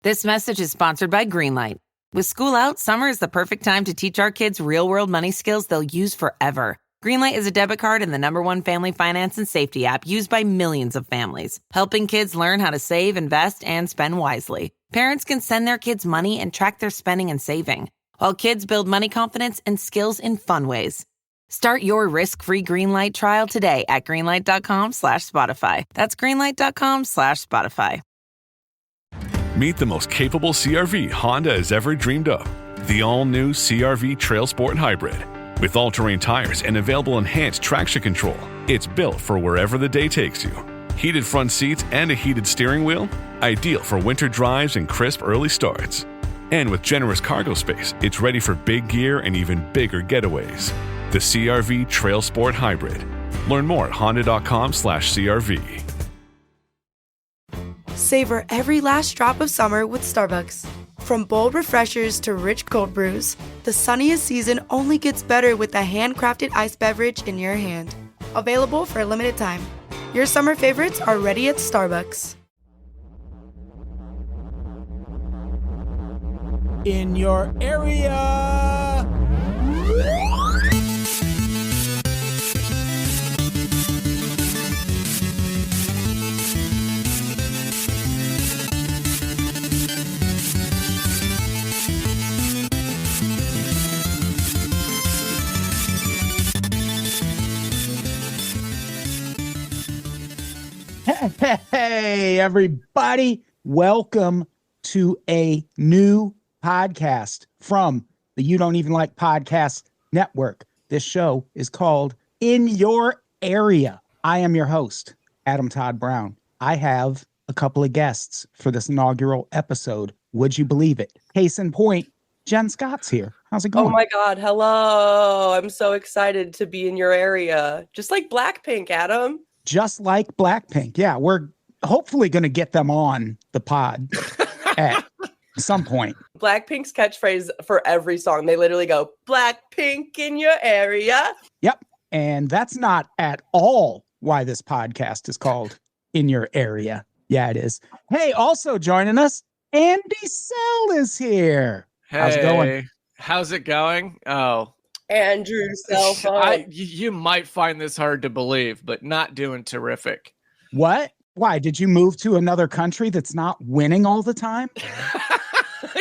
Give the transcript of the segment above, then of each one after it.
This message is sponsored by Greenlight. With school out, summer is the perfect time to teach our kids real-world money skills they'll use forever. Greenlight is a debit card and the #1 family finance and safety app used by millions of families, helping kids learn how to save, invest, and spend wisely. Parents can send their kids money and track their spending and saving, while kids build money confidence and skills in fun ways. Start your risk-free Greenlight trial today at greenlight.com/Spotify. That's greenlight.com/Spotify. Meet the most capable CR-V Honda has ever dreamed of. The all-new CR-V Trail Sport Hybrid. With all-terrain tires and available enhanced traction control, it's built for wherever the day takes you. Heated front seats and a heated steering wheel, ideal for winter drives and crisp early starts. And with generous cargo space, it's ready for big gear and even bigger getaways. The CR-V Trail Sport Hybrid. Learn more at honda.com/CRV. Savor every last drop of summer with Starbucks. From bold refreshers to rich cold brews, the sunniest season only gets better with a handcrafted iced beverage in your hand. Available for a limited time. Your summer favorites are ready at Starbucks. In your area. Hey, everybody. Welcome to a new podcast from the You Don't Even Like Podcast Network. This show is called In Your Area. I am your host, Adam Todd Brown. I have a couple of guests for this inaugural episode. Would you believe it? Case in point, Jen Scott's here. How's it going? Oh my God. Hello. I'm so excited to be in your area. Just like Blackpink, Adam. Just like Blackpink. Yeah, we're hopefully going to get them on the pod at some point. Blackpink's catchphrase for every song, they literally go, Blackpink in your area. Yep. And that's not at all why this podcast is called In Your Area. Yeah, it is. Hey, also joining us, Andy Sell is here. Hey, how's it going? How's it going? Oh, Andrew cell phone. You might find this hard to believe, but not doing terrific. What? Why? Did you move to another country that's not winning all the time?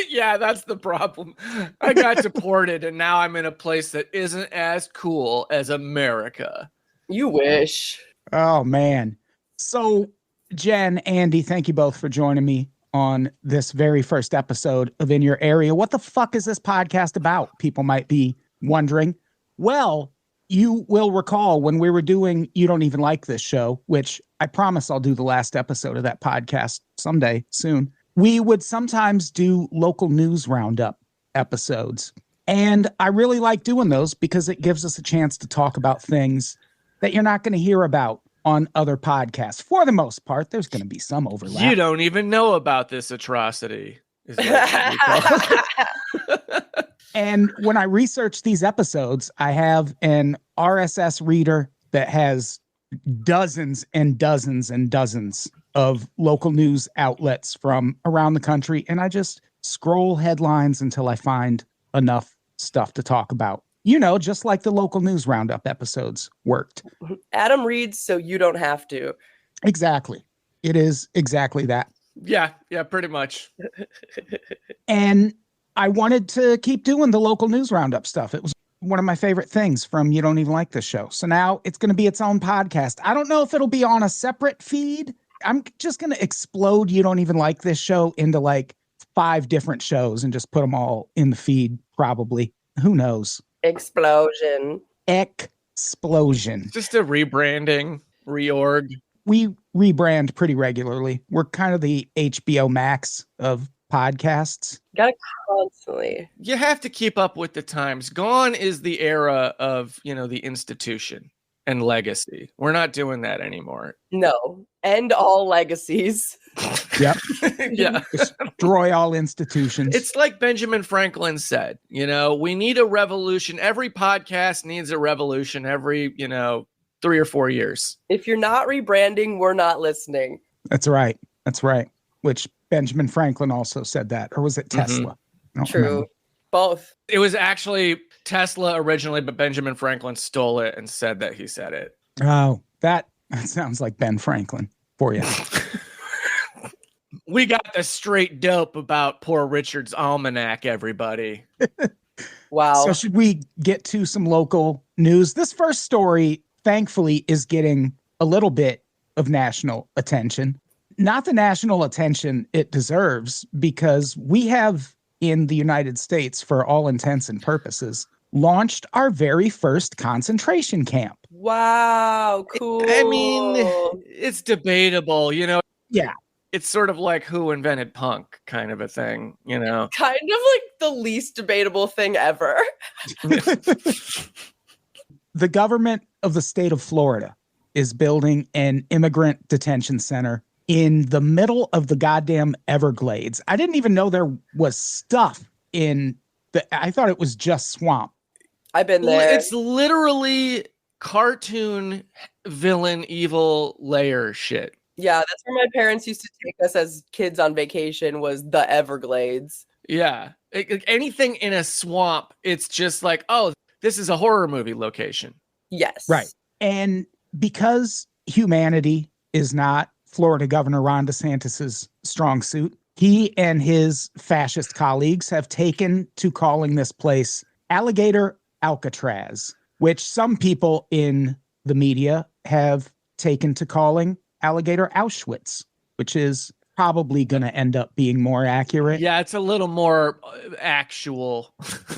Yeah, that's the problem. I got deported, and now I'm in a place that isn't as cool as America. You wish. Oh, man. So, Jen, Andy, thank you both for joining me on this very first episode of In Your Area. What the fuck is this podcast about? People might be wondering. Well, you will recall when we were doing You Don't Even Like This show, which I promise I'll do the last episode of that podcast someday soon. We would sometimes do local news roundup episodes. And I really like doing those because it gives us a chance to talk about things that you're not going to hear about on other podcasts. For the most part, there's going to be some overlap. You don't even know about this atrocity. Is what And when I research these episodes, I have an RSS reader that has dozens and dozens and dozens of local news outlets from around the country. And I just scroll headlines until I find enough stuff to talk about. You know, just like the local news roundup episodes worked. Adam reads so you don't have to. Exactly. It is exactly that. Yeah, pretty much. And I wanted to keep doing the local news roundup stuff. It was one of my favorite things from You Don't Even Like This show. So now it's going to be its own podcast. I don't know if it'll be on a separate feed. I'm just going to explode You Don't Even Like This show into like 5 different shows and just put them all in the feed, probably. Who knows? Explosion. Explosion. Just a rebranding, reorg. We rebrand pretty regularly. We're kind of the HBO Max of podcasts. Gotta constantly. You have to keep up with the times. Gone is the era of, the institution and legacy. We're not doing that anymore. No. End all legacies. Yep. Yeah. Destroy all institutions. It's like Benjamin Franklin said, we need a revolution. Every podcast needs a revolution every, 3 or 4 years. If you're not rebranding, we're not listening. That's right. Which Benjamin Franklin also said that, or was it Tesla? I don't True. remember. Both. It was actually Tesla originally, but Benjamin Franklin stole it and said that he said it. Oh, that sounds like Ben Franklin for you. We got the straight dope about Poor Richard's Almanac, everybody. Wow. So should we get to some local news? This first story, thankfully, is getting a little bit of national attention. Not the national attention it deserves, because we have in the United States, for all intents and purposes, launched our very first concentration camp. Wow, cool. I mean, it's debatable, Yeah. It's sort of like who invented punk kind of a thing, kind of like the least debatable thing ever. The government of the state of Florida is building an immigrant detention center in the middle of the goddamn Everglades. I didn't even know there was stuff I thought it was just swamp. I've been there. It's literally cartoon villain evil layer shit. Yeah, that's where my parents used to take us as kids on vacation, was the Everglades. Yeah. Anything in a swamp, it's just like, oh, this is a horror movie location. Yes. Right. And because humanity is not Florida Governor Ron DeSantis's strong suit, he and his fascist colleagues have taken to calling this place Alligator Alcatraz, which some people in the media have taken to calling Alligator Auschwitz, which is probably going to end up being more accurate. Yeah, it's a little more actual.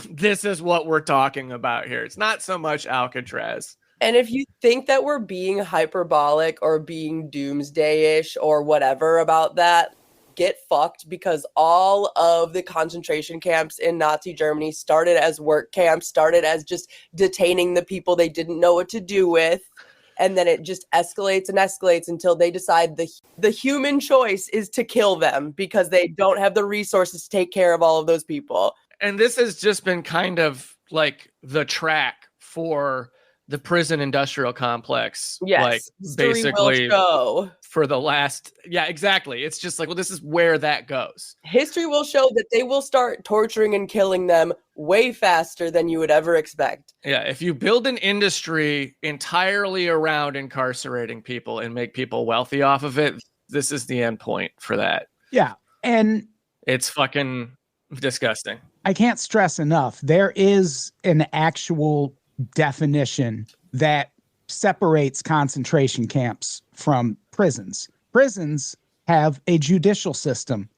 This is what we're talking about here. It's not so much Alcatraz. And if you think that we're being hyperbolic or being doomsday-ish or whatever about that, get fucked, because all of the concentration camps in Nazi Germany started as work camps, started as just detaining the people they didn't know what to do with. And then it just escalates and escalates until they decide the human choice is to kill them because they don't have the resources to take care of all of those people. And this has just been kind of like the track for the prison industrial complex. Yes, like basically for the last, yeah, exactly. It's just like, well, this is where that goes. History will show that they will start torturing and killing them way faster than you would ever expect. Yeah, if you build an industry entirely around incarcerating people and make people wealthy off of it, this is the end point for that. Yeah. And it's fucking disgusting. I can't stress enough, there is an actual definition that separates concentration camps from prisons. Prisons have a judicial system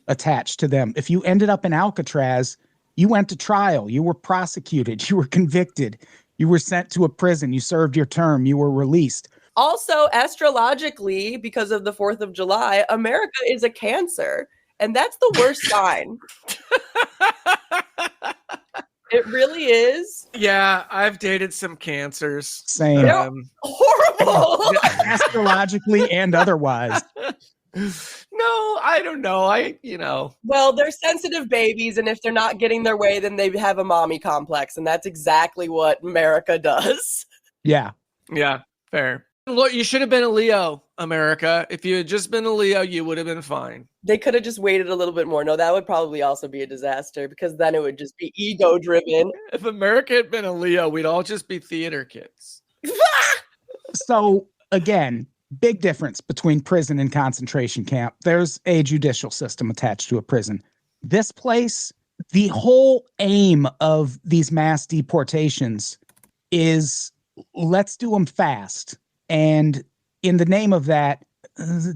attached to them. If you ended up in Alcatraz, you went to trial, you were prosecuted, you were convicted, you were sent to a prison, you served your term, you were released. Also, astrologically, because of the 4th of July, America is a Cancer, and that's the worst sign. It really is. Yeah, I've dated some Cancers. Same. They're horrible. Astrologically and otherwise. No, I don't know. Well, they're sensitive babies, and if they're not getting their way, then they have a mommy complex, and that's exactly what America does. Yeah. Yeah, fair. Look, you should have been a Leo, America. If you had just been a Leo, you would have been fine. They could have just waited a little bit more. No, that would probably also be a disaster, because then it would just be ego-driven. If America had been a Leo, we'd all just be theater kids. So, again, big difference between prison and concentration camp. There's a judicial system attached to a prison. This place, the whole aim of these mass deportations is let's do them fast. And in the name of that,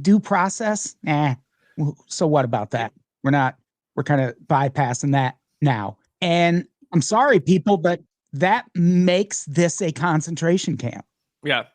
due process, so what about that? We're kind of bypassing that now. And I'm sorry, people, but that makes this a concentration camp. Yeah.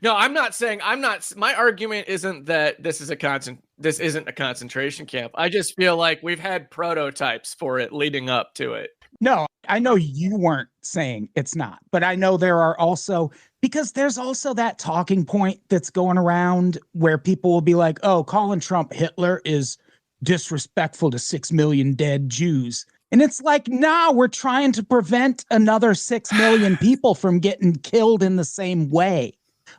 No, my argument isn't that this isn't a concentration camp. I just feel like we've had prototypes for it leading up to it. No, I know you weren't saying it's not, but I know there are also, because there's also that talking point that's going around where people will be like, oh, calling Trump Hitler is disrespectful to 6 million dead Jews. And it's like, nah, we're trying to prevent another 6 million people from getting killed in the same way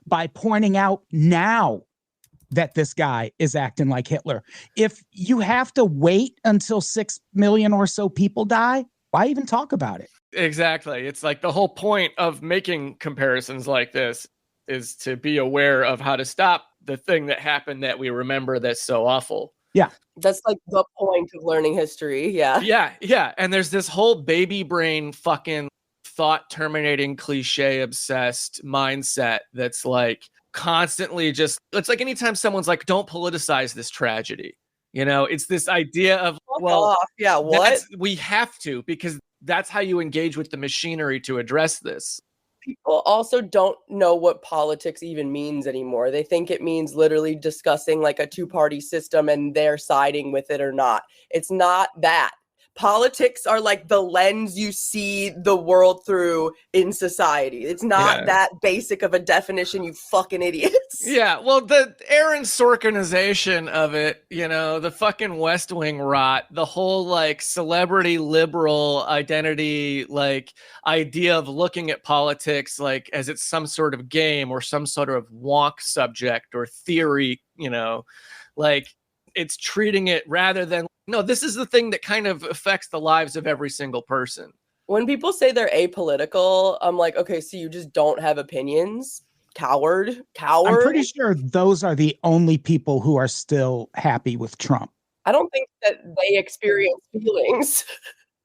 by pointing out now that this guy is acting like Hitler. If you have to wait until 6 million or so people die, why even talk about it? Exactly. It's like the whole point of making comparisons like this is to be aware of how to stop the thing that happened that we remember that's so awful. Yeah. That's like the point of learning history. Yeah. Yeah. And there's this whole baby brain fucking thought terminating cliche obsessed mindset that's like constantly just, it's like anytime someone's like, don't politicize this tragedy. You know, it's this idea of, Yeah, what? We have to, because that's how you engage with the machinery to address this. People also don't know what politics even means anymore. They think it means literally discussing like a two-party system and they're siding with it or not. It's not that. Politics are like the lens you see the world through in society. It's not that basic of a definition, you fucking idiots. Yeah, well, the Aaron Sorkinization of it, you know, the fucking West Wing rot, the whole like celebrity liberal identity, like idea of looking at politics like as it's some sort of game or some sort of wonk subject or theory, you know, like it's treating it rather than, no, this is the thing that kind of affects the lives of every single person. When people say they're apolitical, I'm like, okay, so you just don't have opinions? Coward. I'm pretty sure those are the only people who are still happy with Trump. I don't think that they experience feelings.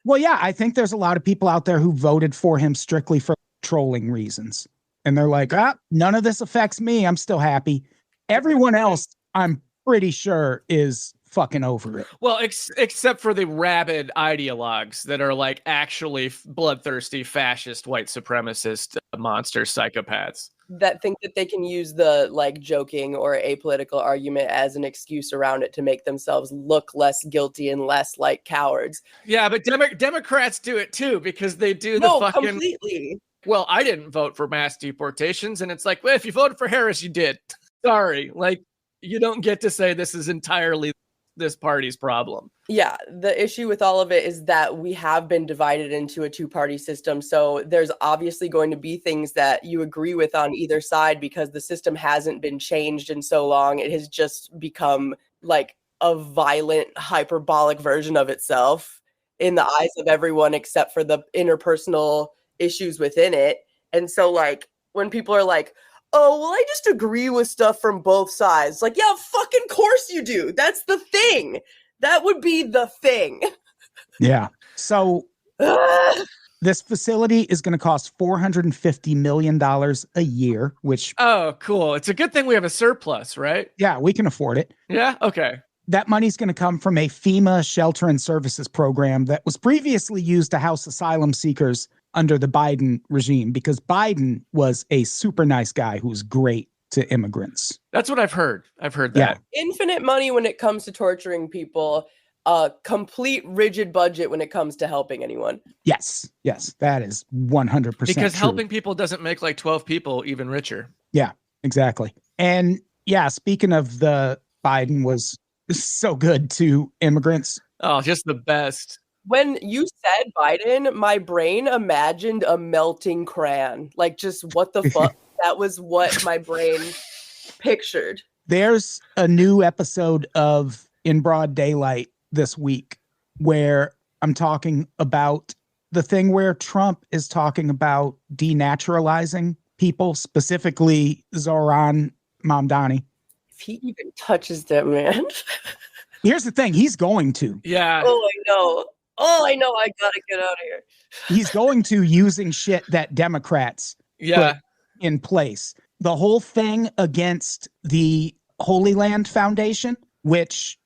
Well, yeah, I think there's a lot of people out there who voted for him strictly for trolling reasons. And they're like, none of this affects me. I'm still happy. Everyone else, I'm pretty sure, is fucking over it. Well, except for the rabid ideologues that are like actually bloodthirsty fascist white supremacist monster psychopaths that think that they can use the like joking or apolitical argument as an excuse around it to make themselves look less guilty and less like cowards. Yeah, but Democrats do it too, because they do the fucking completely. Well, I didn't vote for mass deportations, and it's like, well, if you voted for Harris, you did. Sorry, like you don't get to say this is entirely this party's problem. Yeah, the issue with all of it is that we have been divided into a two-party system. So there's obviously going to be things that you agree with on either side because the system hasn't been changed in so long. It has just become like a violent, hyperbolic version of itself in the eyes of everyone except for the interpersonal issues within it. And so like when people are like, oh, well, I just agree with stuff from both sides. Like, yeah, fucking course you do. That's the thing. That would be the thing. Yeah. So this facility is going to cost $450 million a year, which... Oh, cool. It's a good thing we have a surplus, right? Yeah, we can afford it. Yeah? Okay. That money's going to come from a FEMA shelter and services program that was previously used to house asylum seekers under the Biden regime, because Biden was a super nice guy who was great to immigrants. That's what I've heard. I've heard that. Yeah. Infinite money when it comes to torturing people, complete rigid budget when it comes to helping anyone. Yes, that is 100% because true. Helping people doesn't make like 12 people even richer. Yeah, exactly. And yeah, speaking of the Biden was so good to immigrants. Oh, just the best. When you said Biden, my brain imagined a melting crayon. Like, just what the fuck? That was what my brain pictured. There's a new episode of In Broad Daylight this week where I'm talking about the thing where Trump is talking about denaturalizing people, specifically Zoran Mamdani. If he even touches that man. Here's the thing. He's going to. Yeah. Oh, I know. I gotta get out of here. He's going to, using shit that Democrats put in place. The whole thing against the Holy Land Foundation, which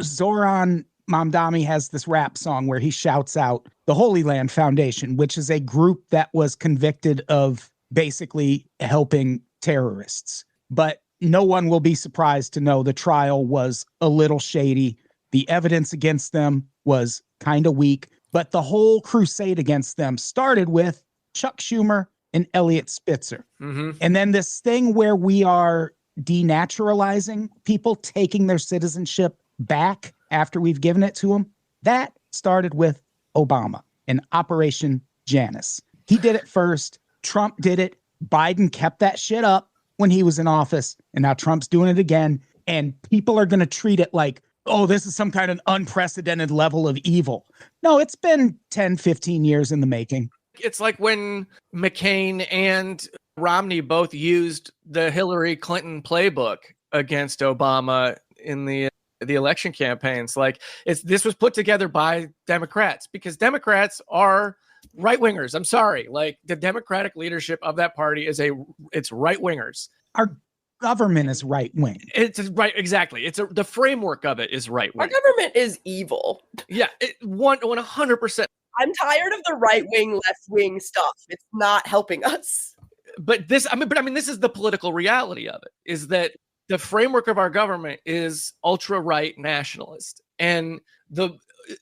Zoran Mamdani has this rap song where he shouts out the Holy Land Foundation, which is a group that was convicted of basically helping terrorists. But no one will be surprised to know the trial was a little shady. The evidence against them was kind of weak, but the whole crusade against them started with Chuck Schumer and Elliot Spitzer. Mm-hmm. And then this thing where we are denaturalizing people, taking their citizenship back after we've given it to them, that started with Obama and Operation Janus. He did it first. Trump did it. Biden kept that shit up. when he was in office, and now Trump's doing it again. And people are going to treat it like, oh, this is some kind of unprecedented level of evil. No, it's been 10, 15 years in the making. It's like when McCain and Romney both used the Hillary Clinton playbook against Obama in the election campaigns. Like this was put together by Democrats because Democrats are right wingers. I'm sorry. Like the Democratic leadership of that party it's right wingers. Our government is right wing. It's right. Exactly. The framework of it is right wing. Our government is evil. Yeah. 100%. I'm tired of the right wing, left wing stuff. It's not helping us. But this is the political reality of it, is that the framework of our government is ultra-right nationalist and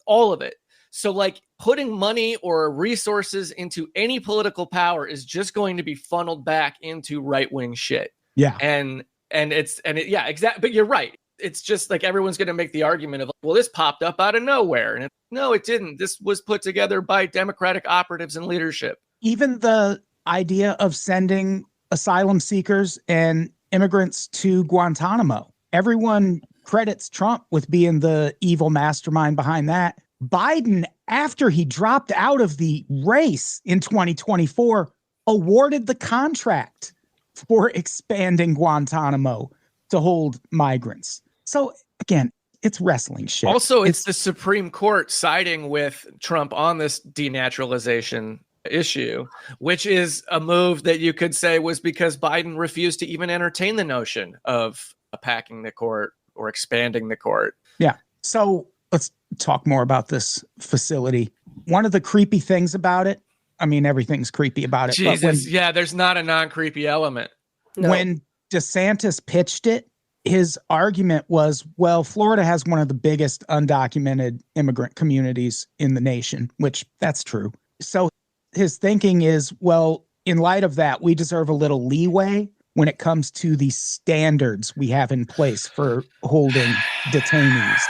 all of it. So like putting money or resources into any political power is just going to be funneled back into right-wing shit. Yeah. Yeah, exactly. But you're right. It's just like everyone's going to make the argument of, well, this popped up out of nowhere. And no, it didn't. This was put together by Democratic operatives and leadership. Even the idea of sending asylum seekers and immigrants to Guantanamo. Everyone credits Trump with being the evil mastermind behind that. Biden, after he dropped out of the race in 2024, awarded the contract for expanding Guantanamo to hold migrants. So again, it's wrestling shit. Also, it's the Supreme Court siding with Trump on this denaturalization issue, which is a move that you could say was because Biden refused to even entertain the notion of packing the court or expanding the court. Yeah. So let's talk more about this facility. One of the creepy things about it, I mean, everything's creepy about it. Jesus, but there's not a non-creepy element. No. When DeSantis pitched it, his argument was, well, Florida has one of the biggest undocumented immigrant communities in the nation, which that's true. So his thinking is, well, in light of that, we deserve a little leeway when it comes to the standards we have in place for holding detainees,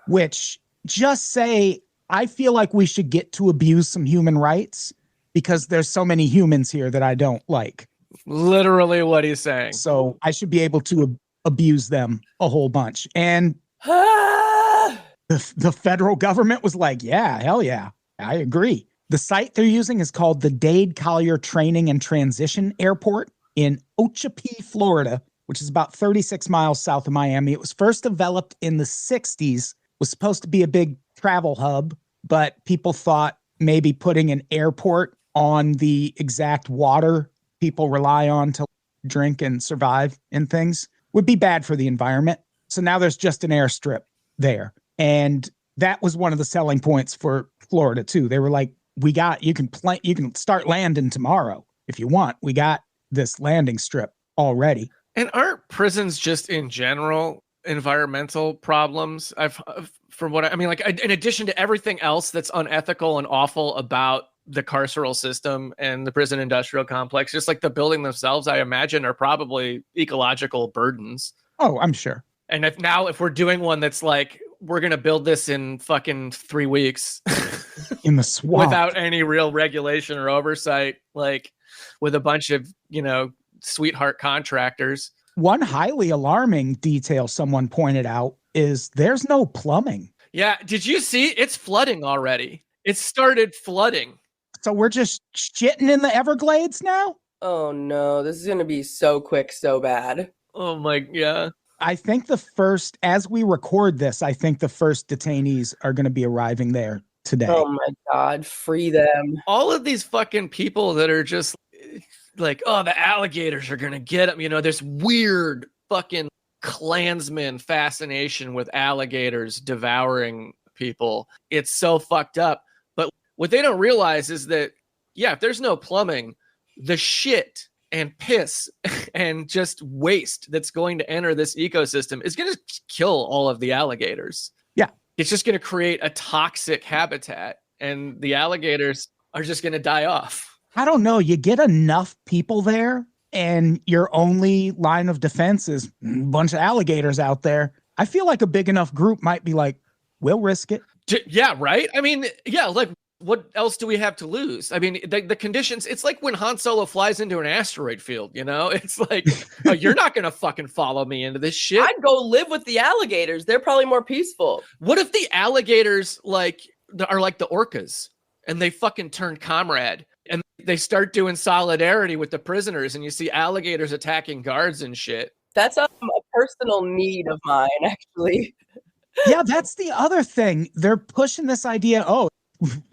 which just say, I feel like we should get to abuse some human rights because there's so many humans here that I don't like. Literally what he's saying. So I should be able to abuse them a whole bunch. And the federal government was like, yeah, hell yeah, I agree. The site they're using is called the Dade Collier Training and Transition Airport in Okeechobee, Florida, which is about 36 miles south of Miami. It was first developed in the 60s, was supposed to be a big travel hub, but people thought maybe putting an airport on the exact water people rely on to drink and survive and things would be bad for the environment. So now there's just an airstrip there. And that was one of the selling points for Florida too. They were like, you can start landing tomorrow if you want. We got this landing strip already. And aren't prisons just in general environmental problems? In addition to everything else that's unethical and awful about the carceral system and the prison industrial complex, just like the building themselves, I imagine, are probably ecological burdens. Oh, I'm sure. And if we're doing one that's like, we're going to build this in fucking 3 weeks in the swamp without any real regulation or oversight, like with a bunch of, sweetheart contractors. One highly alarming detail someone pointed out is there's no plumbing. Yeah. Did you see? It's flooding already. It started flooding. So we're just shitting in the Everglades now? Oh no, this is going to be so quick, so bad. Oh my, yeah. I think as we record this, I think the first detainees are going to be arriving there today. Oh my God, free them. All of these fucking people that are just like, oh, the alligators are going to get them. There's weird fucking Klansman fascination with alligators devouring people. It's so fucked up. But what they don't realize is that, if there's no plumbing, the shit and piss and just waste that's going to enter this ecosystem is going to kill all of the alligators. Yeah. It's just going to create a toxic habitat and the alligators are just going to die off. I don't know. You get enough people there and your only line of defense is a bunch of alligators out there. I feel like a big enough group might be like, we'll risk it. Yeah, right? I mean, yeah, like what else do we have to lose? I mean, the conditions, it's like when Han Solo flies into an asteroid field, you know? It's like, oh, you're not going to fucking follow me into this shit. I'd go live with the alligators. They're probably more peaceful. What if the alligators are like the orcas and they fucking turn comrade and they start doing solidarity with the prisoners and you see alligators attacking guards and shit? That's a personal need of mine, actually. Yeah, that's the other thing. They're pushing this idea, oh,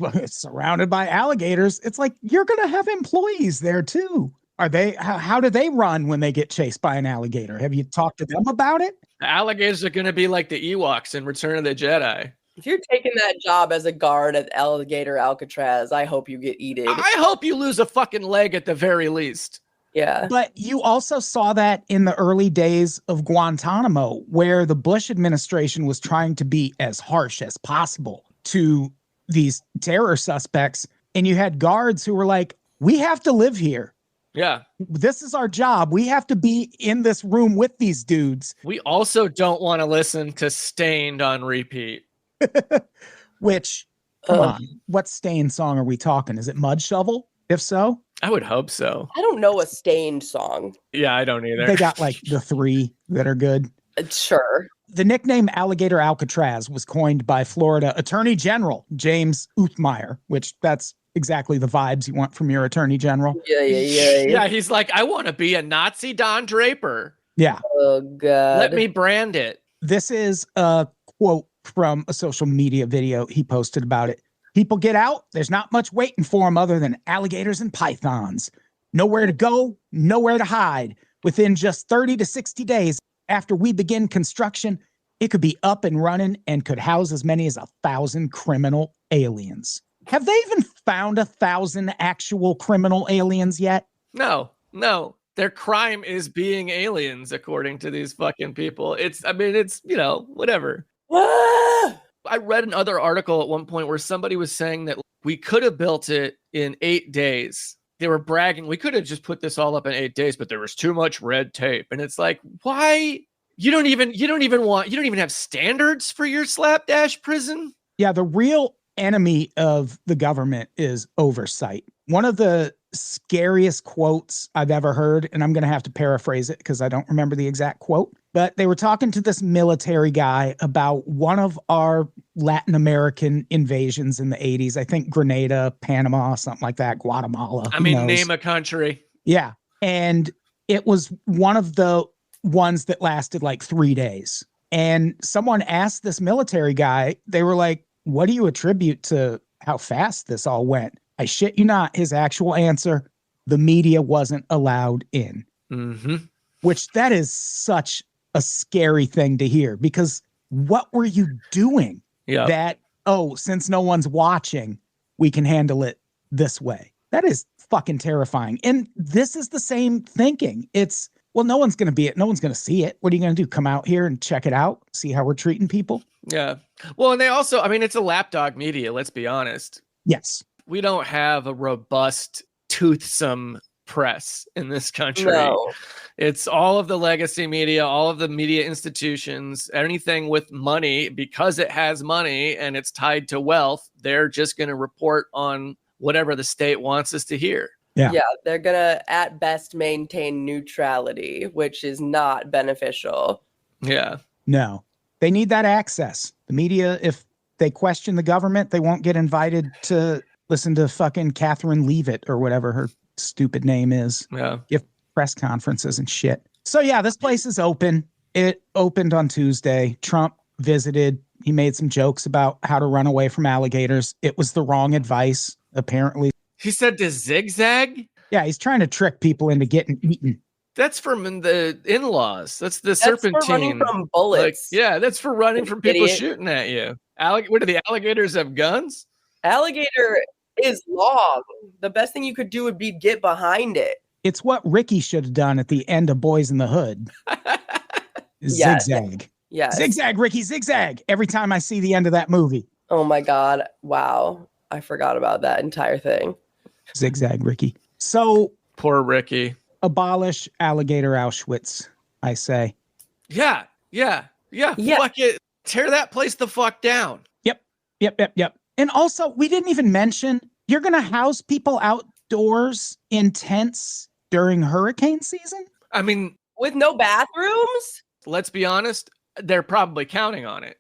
it's surrounded by alligators. It's like, you're going to have employees there too. Are they, how do they run when they get chased by an alligator? Have you talked to them about it? The alligators are going to be like the Ewoks in Return of the Jedi. If you're taking that job as a guard at Alligator Alcatraz, I hope you get eaten. I hope you lose a fucking leg at the very least. Yeah. But you also saw that in the early days of Guantanamo, where the Bush administration was trying to be as harsh as possible to these terror suspects. And you had guards who were like, we have to live here. Yeah. This is our job. We have to be in this room with these dudes. We also don't want to listen to Stained on repeat. Which, come on, what Stained song are we talking? Is it Mud Shovel? If so? I would hope so. I don't know a Stained song. Yeah, I don't either. They got like the 3 that are good. Sure. The nickname Alligator Alcatraz was coined by Florida Attorney General James Uthmeyer, which that's exactly the vibes you want from your Attorney General. Yeah. Yeah, he's like, I want to be a Nazi Don Draper. Yeah. Oh, God. Let me brand it. This is a quote from a social media video he posted about it. People get out. There's not much waiting for them other than alligators and pythons. Nowhere to go, nowhere to hide. Within just 30 to 60 days after we begin construction, it could be up and running and could house as many as 1,000 criminal aliens. Have they even found 1,000 actual criminal aliens yet? No. Their crime is being aliens, according to these fucking people. It's, whatever. I read another article at one point where somebody was saying that we could have built it in 8 days. They were bragging, we could have just put this all up in 8 days, but there was too much red tape. And it's like, why? You don't even have standards for your slapdash prison? Yeah, the real enemy of the government is oversight. One of the scariest quotes I've ever heard, and I'm going to have to paraphrase it because I don't remember the exact quote, but they were talking to this military guy about one of our Latin American invasions in the 80s. I think Grenada, Panama, something like that, Guatemala. I mean, name a country. Yeah. And it was one of the ones that lasted like 3 days. And someone asked this military guy, they were like, what do you attribute to how fast this all went? I shit you not, his actual answer, the media wasn't allowed in. Mm-hmm. Which that is such a scary thing to hear, because what were you doing that, since no one's watching, we can handle it this way? That is fucking terrifying. And this is the same thinking. It's, well, no one's going to see it. What are you going to do? Come out here and check it out? See how we're treating people? Yeah. Well, and they also, I mean, it's a lapdog media, let's be honest. Yes. We don't have a robust, toothsome press in this country. No. It's all of the legacy media, all of the media institutions, anything with money, because it has money and it's tied to wealth, they're just going to report on whatever the state wants us to hear. Yeah, they're going to, at best, maintain neutrality, which is not beneficial. Yeah. No. They need that access. The media, if they question the government, they won't get invited to listen to fucking Catherine Leavitt or whatever her stupid name is. Yeah. Give press conferences and shit. So yeah, this place is open. It opened on Tuesday. Trump visited. He made some jokes about how to run away from alligators. It was the wrong advice, apparently. He said to zigzag? Yeah, he's trying to trick people into getting eaten. That's from the in-laws. That's the serpentine. That's for running from bullets. That's for running from people Idiot. shooting at you. What do the alligators have guns? Alligator is long. The best thing you could do would be get behind it. It's what Ricky should have done at the end of Boys in the Hood. Zigzag. Yeah. Zigzag, Ricky, zigzag. Every time I see the end of that movie. Oh my God. Wow. I forgot about that entire thing. Zigzag, Ricky. So poor Ricky. Abolish Alligator Auschwitz, I say. Yeah. Fuck it. Tear that place the fuck down. Yep. And also, we didn't even mention, you're going to house people outdoors in tents during hurricane season? I mean, with no bathrooms? let's be honest, they're probably counting on it.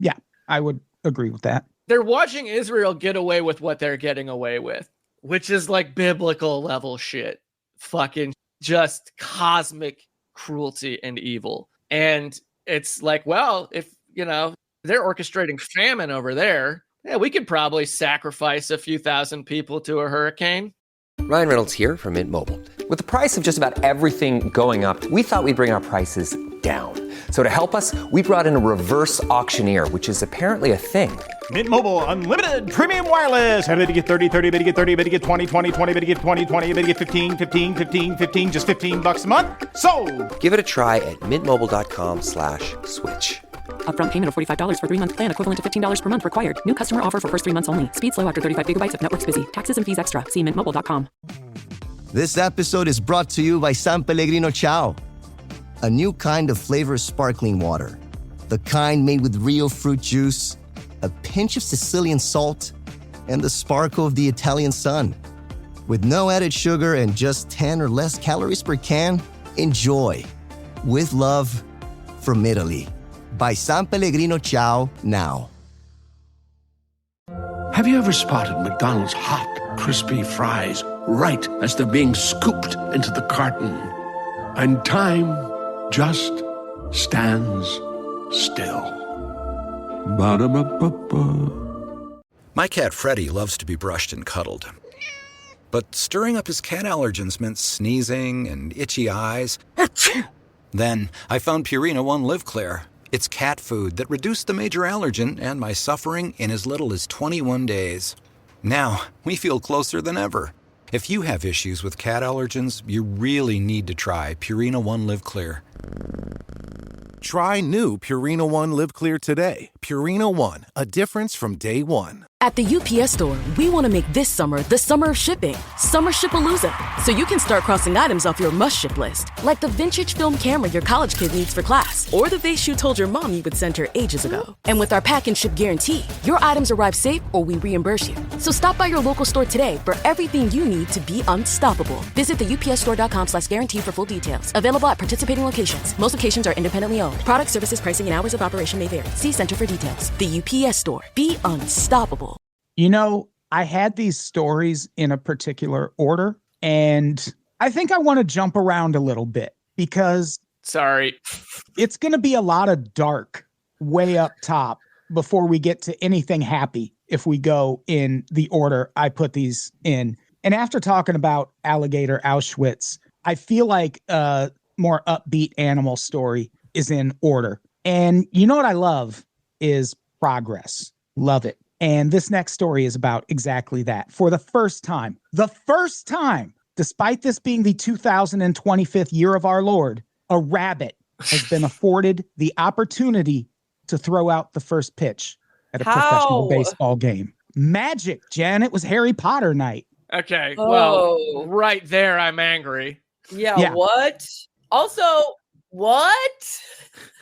Yeah, I would agree with that. They're watching Israel get away with what they're getting away with, which is like biblical level shit. Fucking just cosmic cruelty and evil. And it's like, well, if, they're orchestrating famine over there, yeah, we could probably sacrifice a few thousand people to a hurricane. Ryan Reynolds here from Mint Mobile. With the price of just about everything going up, we thought we'd bring our prices down. So to help us, we brought in a reverse auctioneer, which is apparently a thing. Mint Mobile Unlimited Premium Wireless. How to get 30, 30, bit to get 30, bit to get 20, 20, 20, bit to get 20, 20, bit to get 15, 15, 15, 15, just $15 a month? Sold! Give it a try at mintmobile.com/switch. Upfront payment of $45 for 3-month plan, equivalent to $15 per month required. New customer offer for first 3 months only. Speed slow after 35 gigabytes if network's busy. Taxes and fees extra. See mintmobile.com. This episode is brought to you by San Pellegrino Ciao, a new kind of flavor sparkling water. The kind made with real fruit juice, a pinch of Sicilian salt, and the sparkle of the Italian sun. With no added sugar and just 10 or less calories per can, enjoy. With love, from Italy. By San Pellegrino Ciao now. Have you ever spotted McDonald's hot, crispy fries right as they're being scooped into the carton? And time just stands still. Ba-da-ba-ba-ba. My cat Freddie loves to be brushed and cuddled. But stirring up his cat allergens meant sneezing and itchy eyes. Then I found Purina One Live Clear. It's cat food that reduced the major allergen and my suffering in as little as 21 days. Now, we feel closer than ever. If you have issues with cat allergens, you really need to try Purina One Live Clear. Try new Purina One Live Clear today. Purina One, a difference from day one. At the UPS Store, we want to make this summer the summer of shipping. Summer Ship-a-Looza. So you can start crossing items off your must-ship list. Like the vintage film camera your college kid needs for class. Or the vase you told your mom you would send her ages ago. And with our pack and ship guarantee, your items arrive safe or we reimburse you. So stop by your local store today for everything you need to be unstoppable. Visit the upsstore.com/guarantee for full details. Available at participating locations. Most locations are independently owned. Product, services, pricing, and hours of operation may vary. See Center for details. The UPS Store. Be unstoppable. I had these stories in a particular order, and I think I want to jump around a little bit because it's going to be a lot of dark way up top before we get to anything happy if we go in the order I put these in. And after talking about Alligator Auschwitz, I feel like a more upbeat animal story is in order. And you know what I love is progress. Love it. And this next story is about exactly that. For the first time, despite this being the 2025th year of our Lord, a rabbit has been afforded the opportunity to throw out the first pitch at a professional baseball game. Magic, Jen. It was Harry Potter night. Okay, well, right there, I'm angry. Yeah. What? Also, what?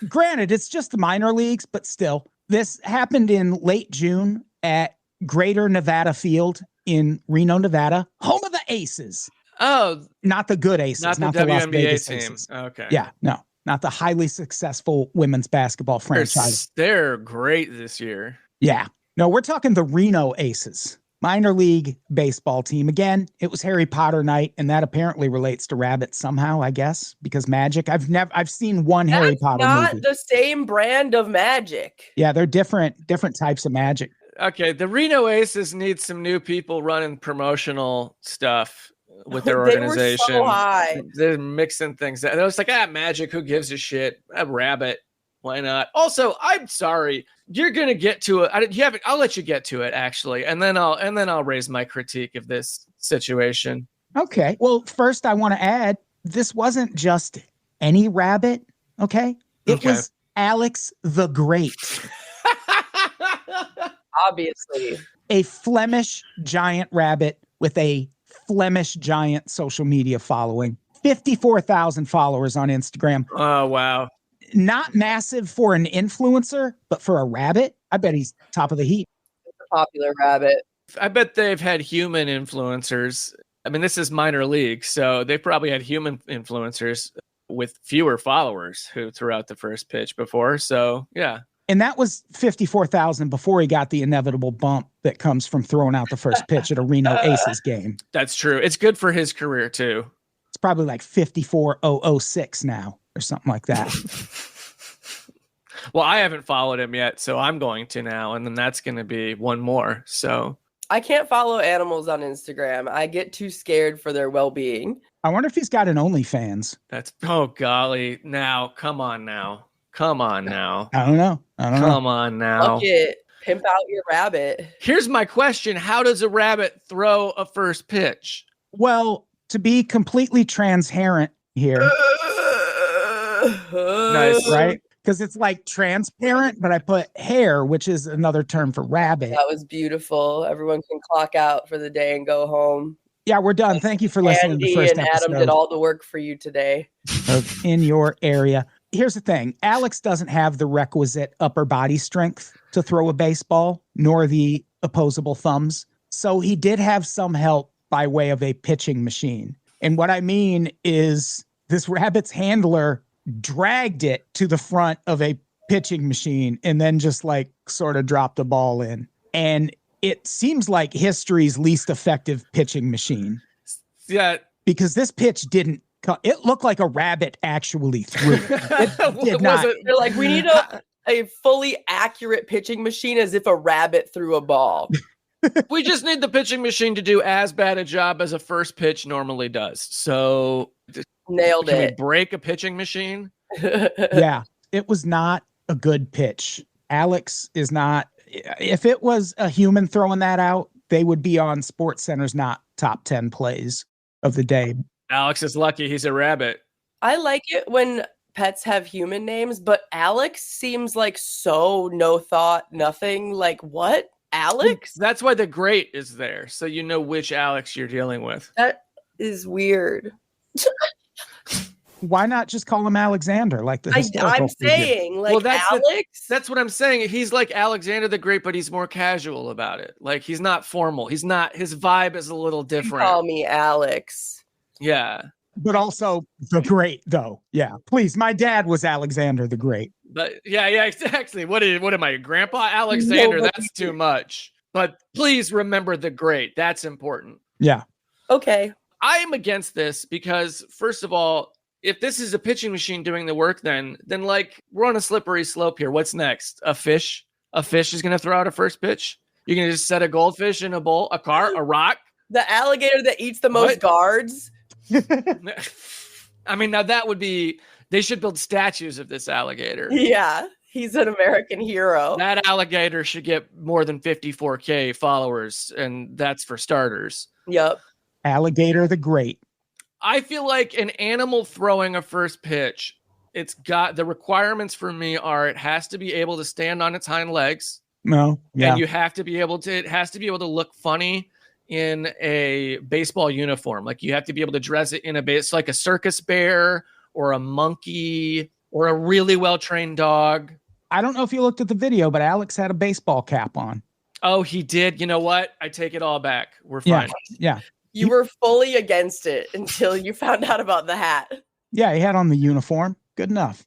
Granted, it's just the minor leagues, but still. This happened in late June at Greater Nevada Field in Reno, Nevada, home of the Aces. Oh, not the good Aces, not the Las WNBA Vegas team. Aces. Okay. Yeah, no, not the highly successful women's basketball franchise. They're great this year. Yeah. No, we're talking the Reno Aces, minor league baseball team. Again, it was Harry Potter night, and that apparently relates to rabbits somehow, I guess, because magic. I've seen one Harry Potter movie. Not the same brand of magic. Yeah, they're different types of magic. Okay, the Reno Aces need some new people running promotional stuff with their They organization. were so high. They're mixing things. It was like, magic, who gives a shit? A rabbit, why not? Also, I'm sorry, you're gonna get to it. I'll let you get to it actually, and then I'll raise my critique of this situation. Okay. Well, first I want to add, this wasn't just any rabbit. Okay. It was Alex the Great. Obviously. A Flemish giant rabbit with a Flemish giant social media following. 54,000 followers on Instagram. Oh, wow. Not massive for an influencer, but for a rabbit, I bet he's top of the heap. popular rabbit. I bet they've had human influencers. I mean, this is minor league, so they've probably had human influencers with fewer followers who threw out the first pitch before. So, yeah. And that was 54,000 before he got the inevitable bump that comes from throwing out the first pitch at a Reno Aces game. That's true. It's good for his career, too. It's probably like 54,006 now or something like that. Well, I haven't followed him yet, so I'm going to now. And then that's going to be one more. So I can't follow animals on Instagram. I get too scared for their well-being. I wonder if he's got an OnlyFans. Oh, golly. Now, come on now. Come on now. I don't know. Come on now. Fuck it. Pimp out your rabbit. Here's my question. How does a rabbit throw a first pitch? Well, to be completely transparent here. Nice. Right? Because it's like transparent, but I put hair, which is another term for rabbit. That was beautiful. Everyone can clock out for the day and go home. Yeah, we're done. Thank you for listening to the first and episode. Adam did all the work for you today. Of In Your Area. Here's the thing. Alex doesn't have the requisite upper body strength to throw a baseball, nor the opposable thumbs. So he did have some help by way of a pitching machine. And what I mean is this rabbit's handler dragged it to the front of a pitching machine and then just like sort of dropped the ball in. And it seems like history's least effective pitching machine. Yeah. Because this pitch didn't, it looked like a rabbit actually threw it. It did not. They're like, we need a fully accurate pitching machine as if a rabbit threw a ball. We just need the pitching machine to do as bad a job as a first pitch normally does. So nailed can it. We break a pitching machine? Yeah, it was not a good pitch. Alex is not. If it was a human throwing that out, they would be on SportsCenter's not top 10 plays of the day. Alex is lucky he's a rabbit. I like it when pets have human names, but Alex seems like so no thought, nothing. Like, what? Alex? That's why the great is there, so you know which Alex you're dealing with. That is weird. Why not just call him Alexander? Like the I'm saying, like, well, Alex. That's what I'm saying. He's like Alexander the Great, but he's more casual about it. Like, he's not formal. He's not. His vibe is a little different. Call me Alex. Yeah. But also the Great, though. Yeah. Please, my dad was Alexander the Great. But yeah, exactly. What am I, Grandpa Alexander? That's too much. But please remember the Great. That's important. Yeah. Okay. I am against this because, first of all, if this is a pitching machine doing the work, then like we're on a slippery slope here. What's next? A fish? A fish is going to throw out a first pitch? You're going to just set a goldfish in a bowl, a car, a rock? The alligator that eats the most guards? I mean, now that would be, they should build statues of this alligator. Yeah, he's an American hero. That alligator should get more than 54K followers, and that's for starters. Yep. Alligator the Great. I feel like an animal throwing a first pitch, it's got, the requirements for me are it has to be able to stand on its hind legs. No. Yeah. And you have to be able to, it has to be able to look funny in a baseball uniform. Like you have to be able to dress it in it's like a circus bear or a monkey or a really well-trained dog. I don't know if you looked at the video, but Alex had a baseball cap on. Oh, he did. You know what? I take it all back. We're fine. Yeah. You were fully against it until you found out about the hat. Yeah, he had on the uniform. Good enough.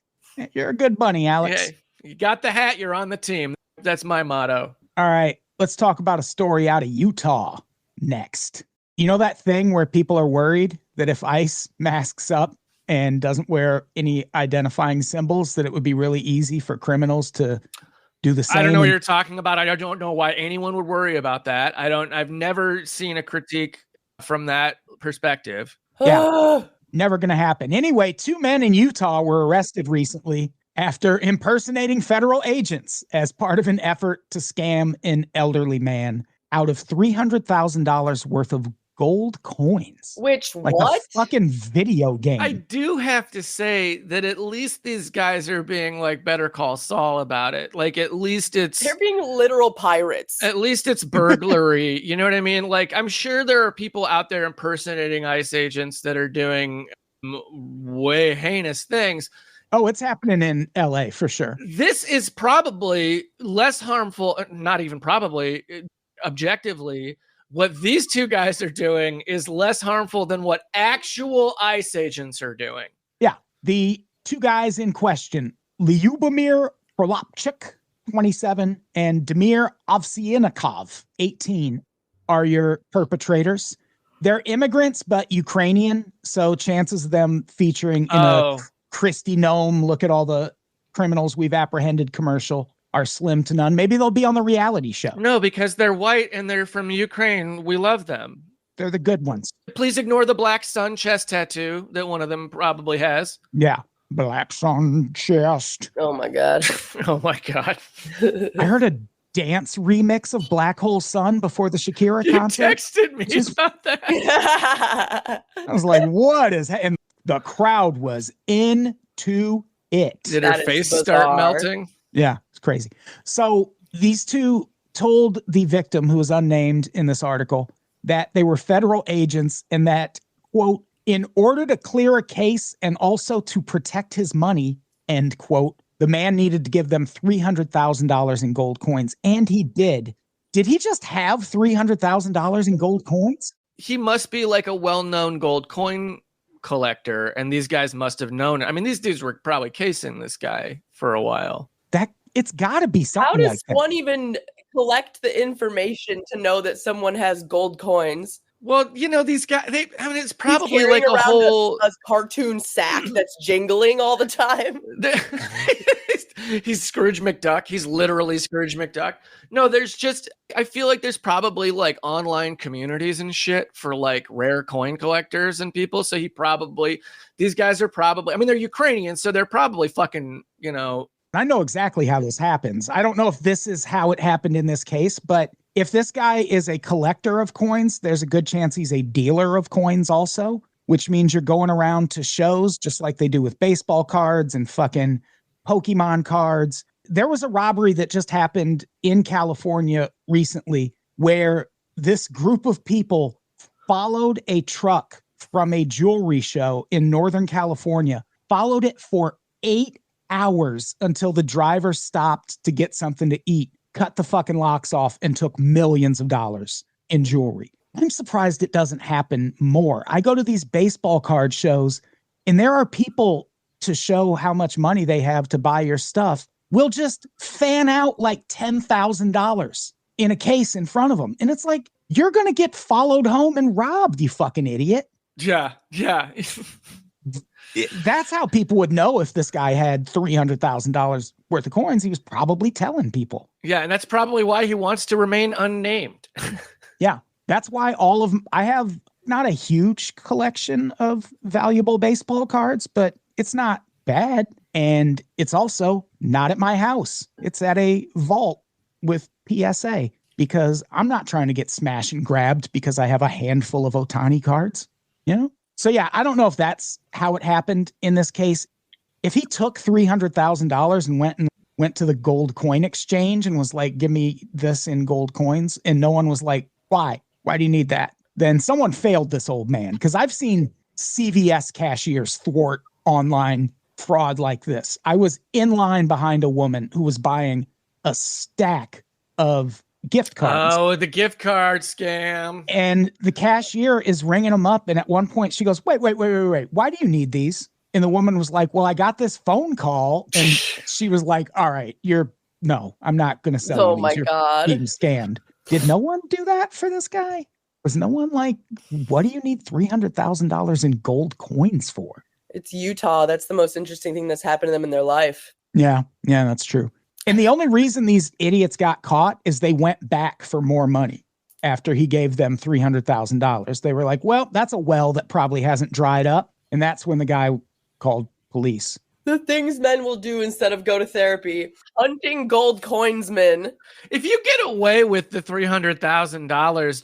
You're a good bunny, Alex. Yeah, you got the hat, you're on the team. That's my motto. All right, let's talk about a story out of Utah next. You know that thing where people are worried that if ICE masks up and doesn't wear any identifying symbols, that it would be really easy for criminals to do the same? I don't know what you're talking about. I don't know why anyone would worry about that. I've never seen a critique from that perspective. Yeah, never going to happen. Anyway, 2 men in Utah were arrested recently after impersonating federal agents as part of an effort to scam an elderly man out of $300,000 worth of gold coins. Which, like what? a fucking video game. I do have to say that at least these guys are being like Better Call Saul about it. Like at least they're being literal pirates. At least it's burglary. You know what I mean? Like I'm sure there are people out there impersonating ICE agents that are doing way heinous things. Oh, it's happening in LA for sure. This is probably less harmful, not even probably, objectively, what these two guys are doing is less harmful than what actual ICE agents are doing. Yeah. The two guys in question, Lyubomir Prolopchuk, 27, and Damir Ovsyannikov, 18, are your perpetrators. They're immigrants, but Ukrainian, so chances of them featuring in a Christy Nome, look at all the criminals we've apprehended commercial are slim to none. Maybe they'll be on the reality show. No, because they're white and they're from Ukraine. We love them. They're the good ones. Please ignore the black sun chest tattoo that one of them probably has. Yeah. Black sun chest. Oh my God. Oh my God. I heard a dance remix of Black Hole Sun before the Shakira concert. You texted me about that. I was like, what is and the crowd was into it. Did her face start melting? Yeah, it's crazy. So these two told the victim, who was unnamed in this article, that they were federal agents and that, quote, in order to clear a case and also to protect his money, end quote, the man needed to give them $300,000 in gold coins. And he did. Did he just have $300,000 in gold coins? He must be like a well-known gold coin collector, and these guys must have known. I mean, these dudes were probably casing this guy for a while. That it's got to be something. How does like that. one even collect the information to know that someone has gold coins? Well, you know, these guys, it's probably like a whole a cartoon sack that's jingling all the time. He's Scrooge McDuck. He's literally Scrooge McDuck. No, I feel like there's probably like online communities and shit for like rare coin collectors and people. So these guys are probably, I mean, they're Ukrainian, so they're probably fucking, you know. I know exactly how this happens. I don't know if this is how it happened in this case, but if this guy is a collector of coins, there's a good chance he's a dealer of coins also, which means you're going around to shows just like they do with baseball cards and fucking Pokemon cards. There was a robbery that just happened in California recently where this group of people followed a truck from a jewelry show in Northern California, followed it for 8 hours until the driver stopped to get something to eat, cut the fucking locks off, and took millions of dollars in jewelry. I'm surprised it doesn't happen more. I go to these baseball card shows, and there are people, to show how much money they have to buy your stuff, will just fan out like $10,000 in a case in front of them. And it's like, you're going to get followed home and robbed, you fucking idiot. Yeah. That's how people would know if this guy had $300,000 worth of coins. He was probably telling people. Yeah, and that's probably why he wants to remain unnamed. Yeah, that's why I have not a huge collection of valuable baseball cards, but it's not bad. And it's also not at my house. It's at a vault with PSA because I'm not trying to get smashed and grabbed because I have a handful of Ohtani cards, you know? So yeah, I don't know if that's how it happened in this case. If he took $300,000 and went to the gold coin exchange and was like, give me this in gold coins, and no one was like, why? Why do you need that? Then someone failed this old man, because I've seen CVS cashiers thwart online fraud like this. I was in line behind a woman who was buying a stack of gift cards. Oh, the gift card scam. And the cashier is ringing them up. And at one point she goes, wait. Why do you need these? And the woman was like, well, I got this phone call. And she was like, all right, no, I'm not going to sell you these. Oh my God. Being scammed. Did no one do that for this guy? Was no one like, what do you need $300,000 in gold coins for? It's Utah. That's the most interesting thing that's happened to them in their life. Yeah, that's true. And the only reason these idiots got caught is they went back for more money after he gave them $300,000. They were like, well, that's a well that probably hasn't dried up. And that's when the guy called police. The things men will do instead of go to therapy. Hunting gold coins, men. If you get away with the $300,000,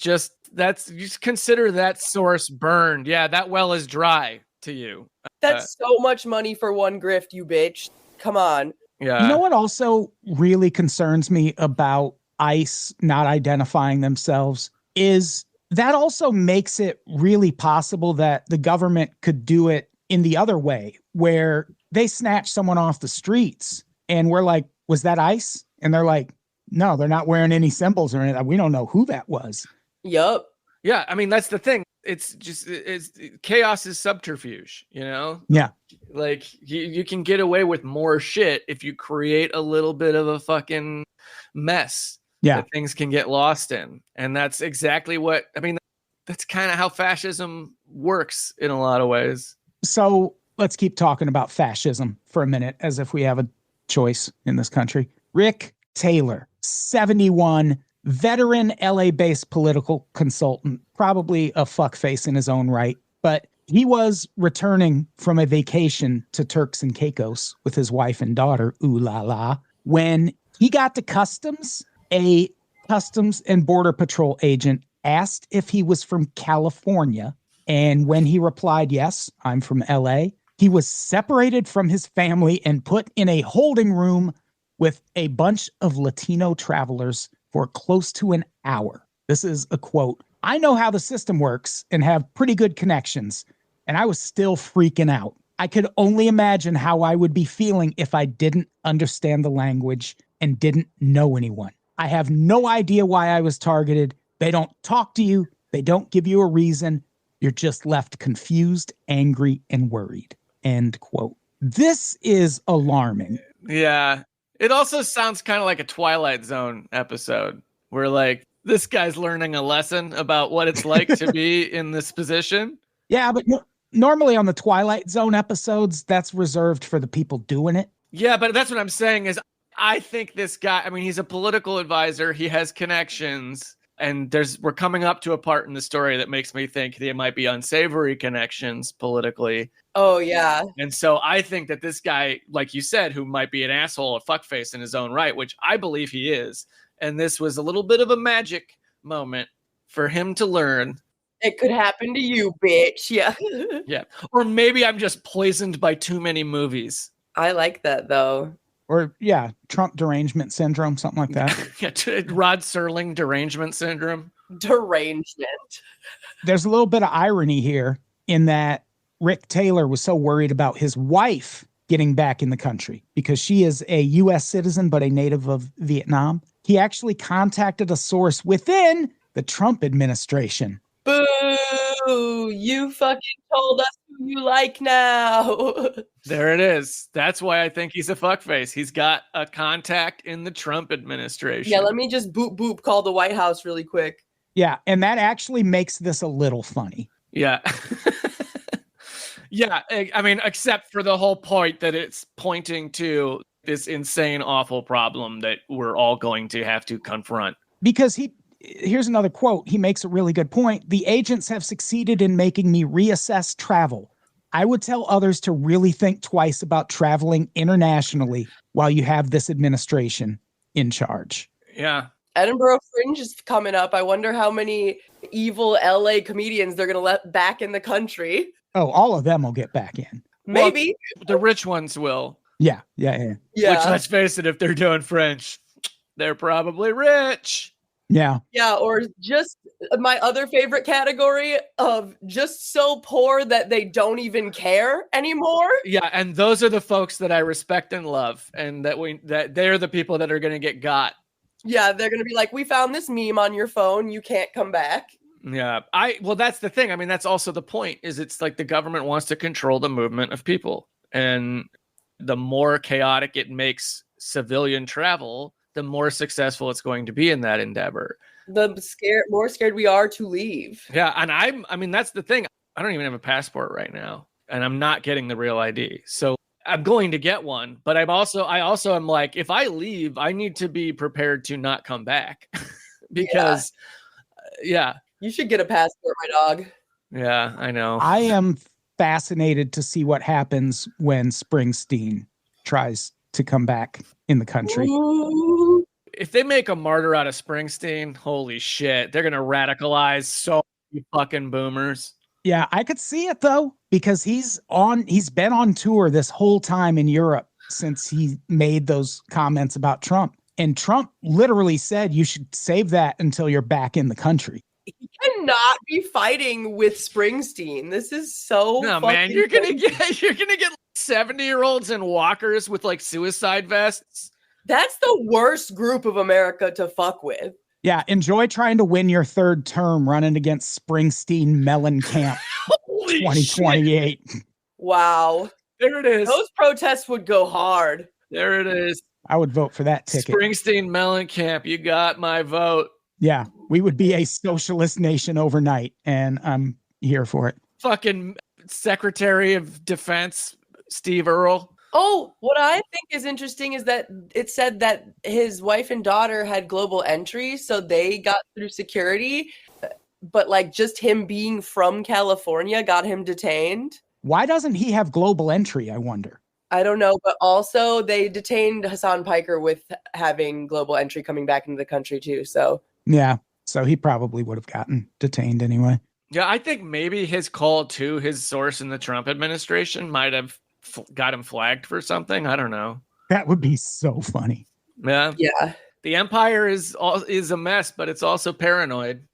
just consider that source burned. Yeah, that well is dry to you. That's so much money for one grift, you bitch. Come on. Yeah. You know what also really concerns me about ICE not identifying themselves is that also makes it really possible that the government could do it in the other way, where they snatch someone off the streets and we're like, was that ICE? And they're like, no, they're not wearing any symbols or anything. We don't know who that was. Yup. Yeah, I mean, that's the thing. It's just chaos is subterfuge, you know? Yeah. Like you can get away with more shit if you create a little bit of a fucking mess that things can get lost in. And that's exactly what, I mean, that's kind of how fascism works in a lot of ways. So let's keep talking about fascism for a minute, as if we have a choice in this country. Rick Taylor, 71, veteran LA-based political consultant, probably a fuckface in his own right, but he was returning from a vacation to Turks and Caicos with his wife and daughter, ooh la la, when he got to customs. A Customs and Border Patrol agent asked if he was from California, and when he replied, yes, I'm from LA, he was separated from his family and put in a holding room with a bunch of Latino travelers for close to an hour. This is a quote. I know how the system works and have pretty good connections, and I was still freaking out. I could only imagine how I would be feeling if I didn't understand the language and didn't know anyone. I have no idea why I was targeted. They don't talk to you. They don't give you a reason. You're just left confused, angry, and worried. End quote. This is alarming. Yeah. It also sounds kind of like a Twilight Zone episode where like this guy's learning a lesson about what it's like to be in this position. Yeah, but normally on the Twilight Zone episodes, that's reserved for the people doing it. Yeah, but that's what I'm saying is I think this guy, I mean, he's a political advisor. He has connections. And we're coming up to a part in the story that makes me think there might be unsavory connections politically. Oh, yeah. And so I think that this guy, like you said, who might be an asshole, a fuckface in his own right, which I believe he is. And this was a little bit of a magic moment for him to learn. It could happen to you, bitch. Yeah. Yeah. Or maybe I'm just poisoned by too many movies. I like that, though. Or, yeah, Trump derangement syndrome, something like that. Yeah, Rod Serling derangement syndrome. Derangement. There's a little bit of irony here in that Rick Taylor was so worried about his wife getting back in the country because she is a U.S. citizen, but a native of Vietnam. He actually contacted a source within the Trump administration. Boo! You fucking told us who you like now. There it is. That's why I think he's a fuckface. He's got a contact in the Trump administration. Yeah, let me just boop call the White House really quick. Yeah, and that actually makes this a little funny. Yeah. Yeah, I mean, except for the whole point that it's pointing to this insane, awful problem that we're all going to have to confront. Because here's another quote. He makes a really good point. The agents have succeeded in making me reassess travel. I would tell others to really think twice about traveling internationally while you have this administration in charge. Yeah. Edinburgh Fringe is coming up. I wonder how many evil LA comedians they're going to let back in the country. Oh, all of them will get back in. Maybe. Well, the rich ones will. Yeah. Which, let's face it, if they're doing French, they're probably rich. Yeah. Yeah, or just my other favorite category of just so poor that they don't even care anymore. Yeah, and those are the folks that I respect and love, and that they're the people that are going to get got. Yeah, they're going to be like, we found this meme on your phone, you can't come back. Yeah, well, that's the thing. I mean, that's also the point, is it's like the government wants to control the movement of people, and the more chaotic it makes civilian travel, the more successful it's going to be in that endeavor. The more scared we are to leave. Yeah, and I mean, that's the thing. I don't even have a passport right now, and I'm not getting the real ID. So I'm going to get one, but I also am like, if I leave, I need to be prepared to not come back because yeah. You should get a passport, my dog. Yeah, I know. I am fascinated to see what happens when Springsteen tries to come back in the country. Ooh. If they make a martyr out of Springsteen, holy shit, they're going to radicalize so many fucking boomers. Yeah, I could see it though, because he's been on tour this whole time in Europe since he made those comments about Trump. And Trump literally said you should save that until you're back in the country. He cannot be fighting with Springsteen. This is so no, man, you're gonna get 70-year-olds in walkers with like suicide vests. That's the worst group of America to fuck with. Yeah, enjoy trying to win your third term running against Springsteen Mellencamp 2028. Wow. There it is. Those protests would go hard. There it is. I would vote for that ticket. Springsteen Mellencamp, you got my vote. Yeah, we would be a socialist nation overnight, and I'm here for it. Fucking Secretary of Defense, Steve Earle. Oh, what I think is interesting is that it said that his wife and daughter had global entry, so they got through security, but like just him being from California got him detained. Why doesn't he have global entry, I wonder? I don't know, but also they detained Hassan Piker with having global entry coming back into the country too, so. Yeah, so he probably would have gotten detained anyway. Yeah, I think maybe his call to his source in the Trump administration might have got him flagged for something. I don't know. That would be so funny. Yeah. Yeah. The empire is a mess, but it's also paranoid.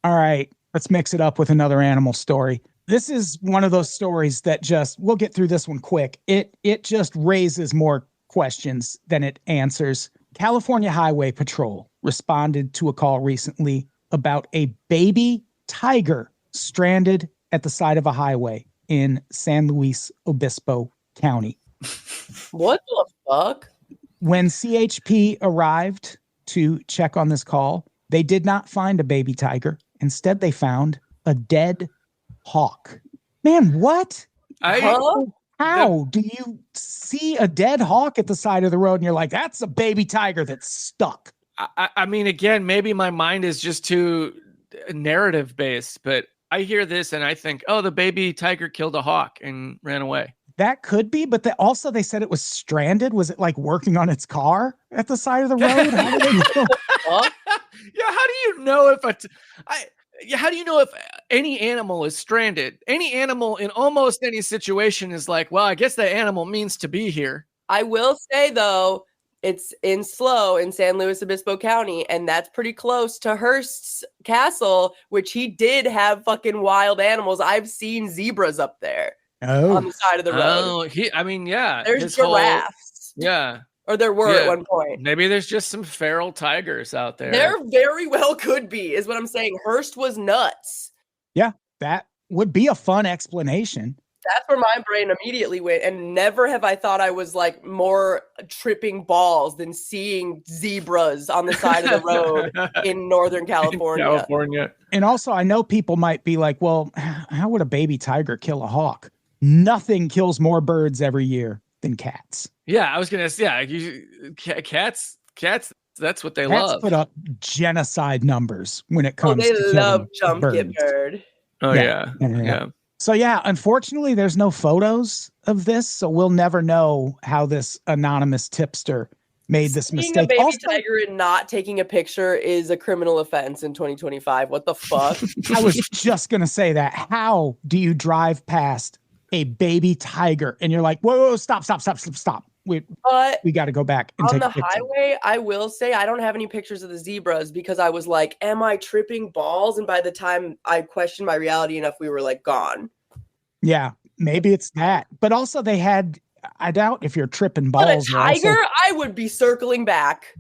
All right, let's mix it up with another animal story. This is one of those stories that we'll get through this one quick. It just raises more questions than it answers. California Highway Patrol responded to a call recently about a baby tiger stranded at the side of a highway in San Luis Obispo County. What the fuck? When CHP arrived to check on this call, they did not find a baby tiger. Instead, they found a dead hawk. Man, what? How do you see a dead hawk at the side of the road and you're like, that's a baby tiger that's stuck? I mean, again, maybe my mind is just too narrative based, but I hear this and I think, oh, the baby tiger killed a hawk and ran away. That could be, but also they said it was stranded. Was it like working on its car at the side of the road? How do they know? Yeah, how do you know how do you know if any animal is stranded? Any animal in almost any situation is like, well, I guess the animal means to be here. I will say, though, it's in SLO in San Luis Obispo County, and that's pretty close to Hearst's castle, which he did have fucking wild animals. I've seen zebras up there on the side of the road. Oh, yeah. There's giraffes. Yeah. Or there were at one point. Maybe there's just some feral tigers out there. There very well could be, is what I'm saying. Hearst was nuts. Yeah, that would be a fun explanation. That's where my brain immediately went. And never have I thought I was like more tripping balls than seeing zebras on the side of the road in Northern California. And also, I know people might be like, well, how would a baby tiger kill a hawk? Nothing kills more birds every year than cats. Yeah, I was going to say, cats, that's what they Cats love. Put up genocide numbers when it comes to they love jump birds. get bird. Oh, yeah. So, yeah, unfortunately, there's no photos of this, so we'll never know how this anonymous tipster made this mistake. Being a baby Also, tiger and not taking a picture is a criminal offense in 2025. What the fuck? I was just going to say that. How do you drive past a baby tiger and you're like, whoa, stop. We got to go back and take a picture. On the highway, I will say I don't have any pictures of the zebras because I was like, am I tripping balls? And by the time I questioned my reality enough, we were like gone. Yeah, maybe it's that. But also they had, I doubt if you're tripping balls. But a tiger, I would be circling back.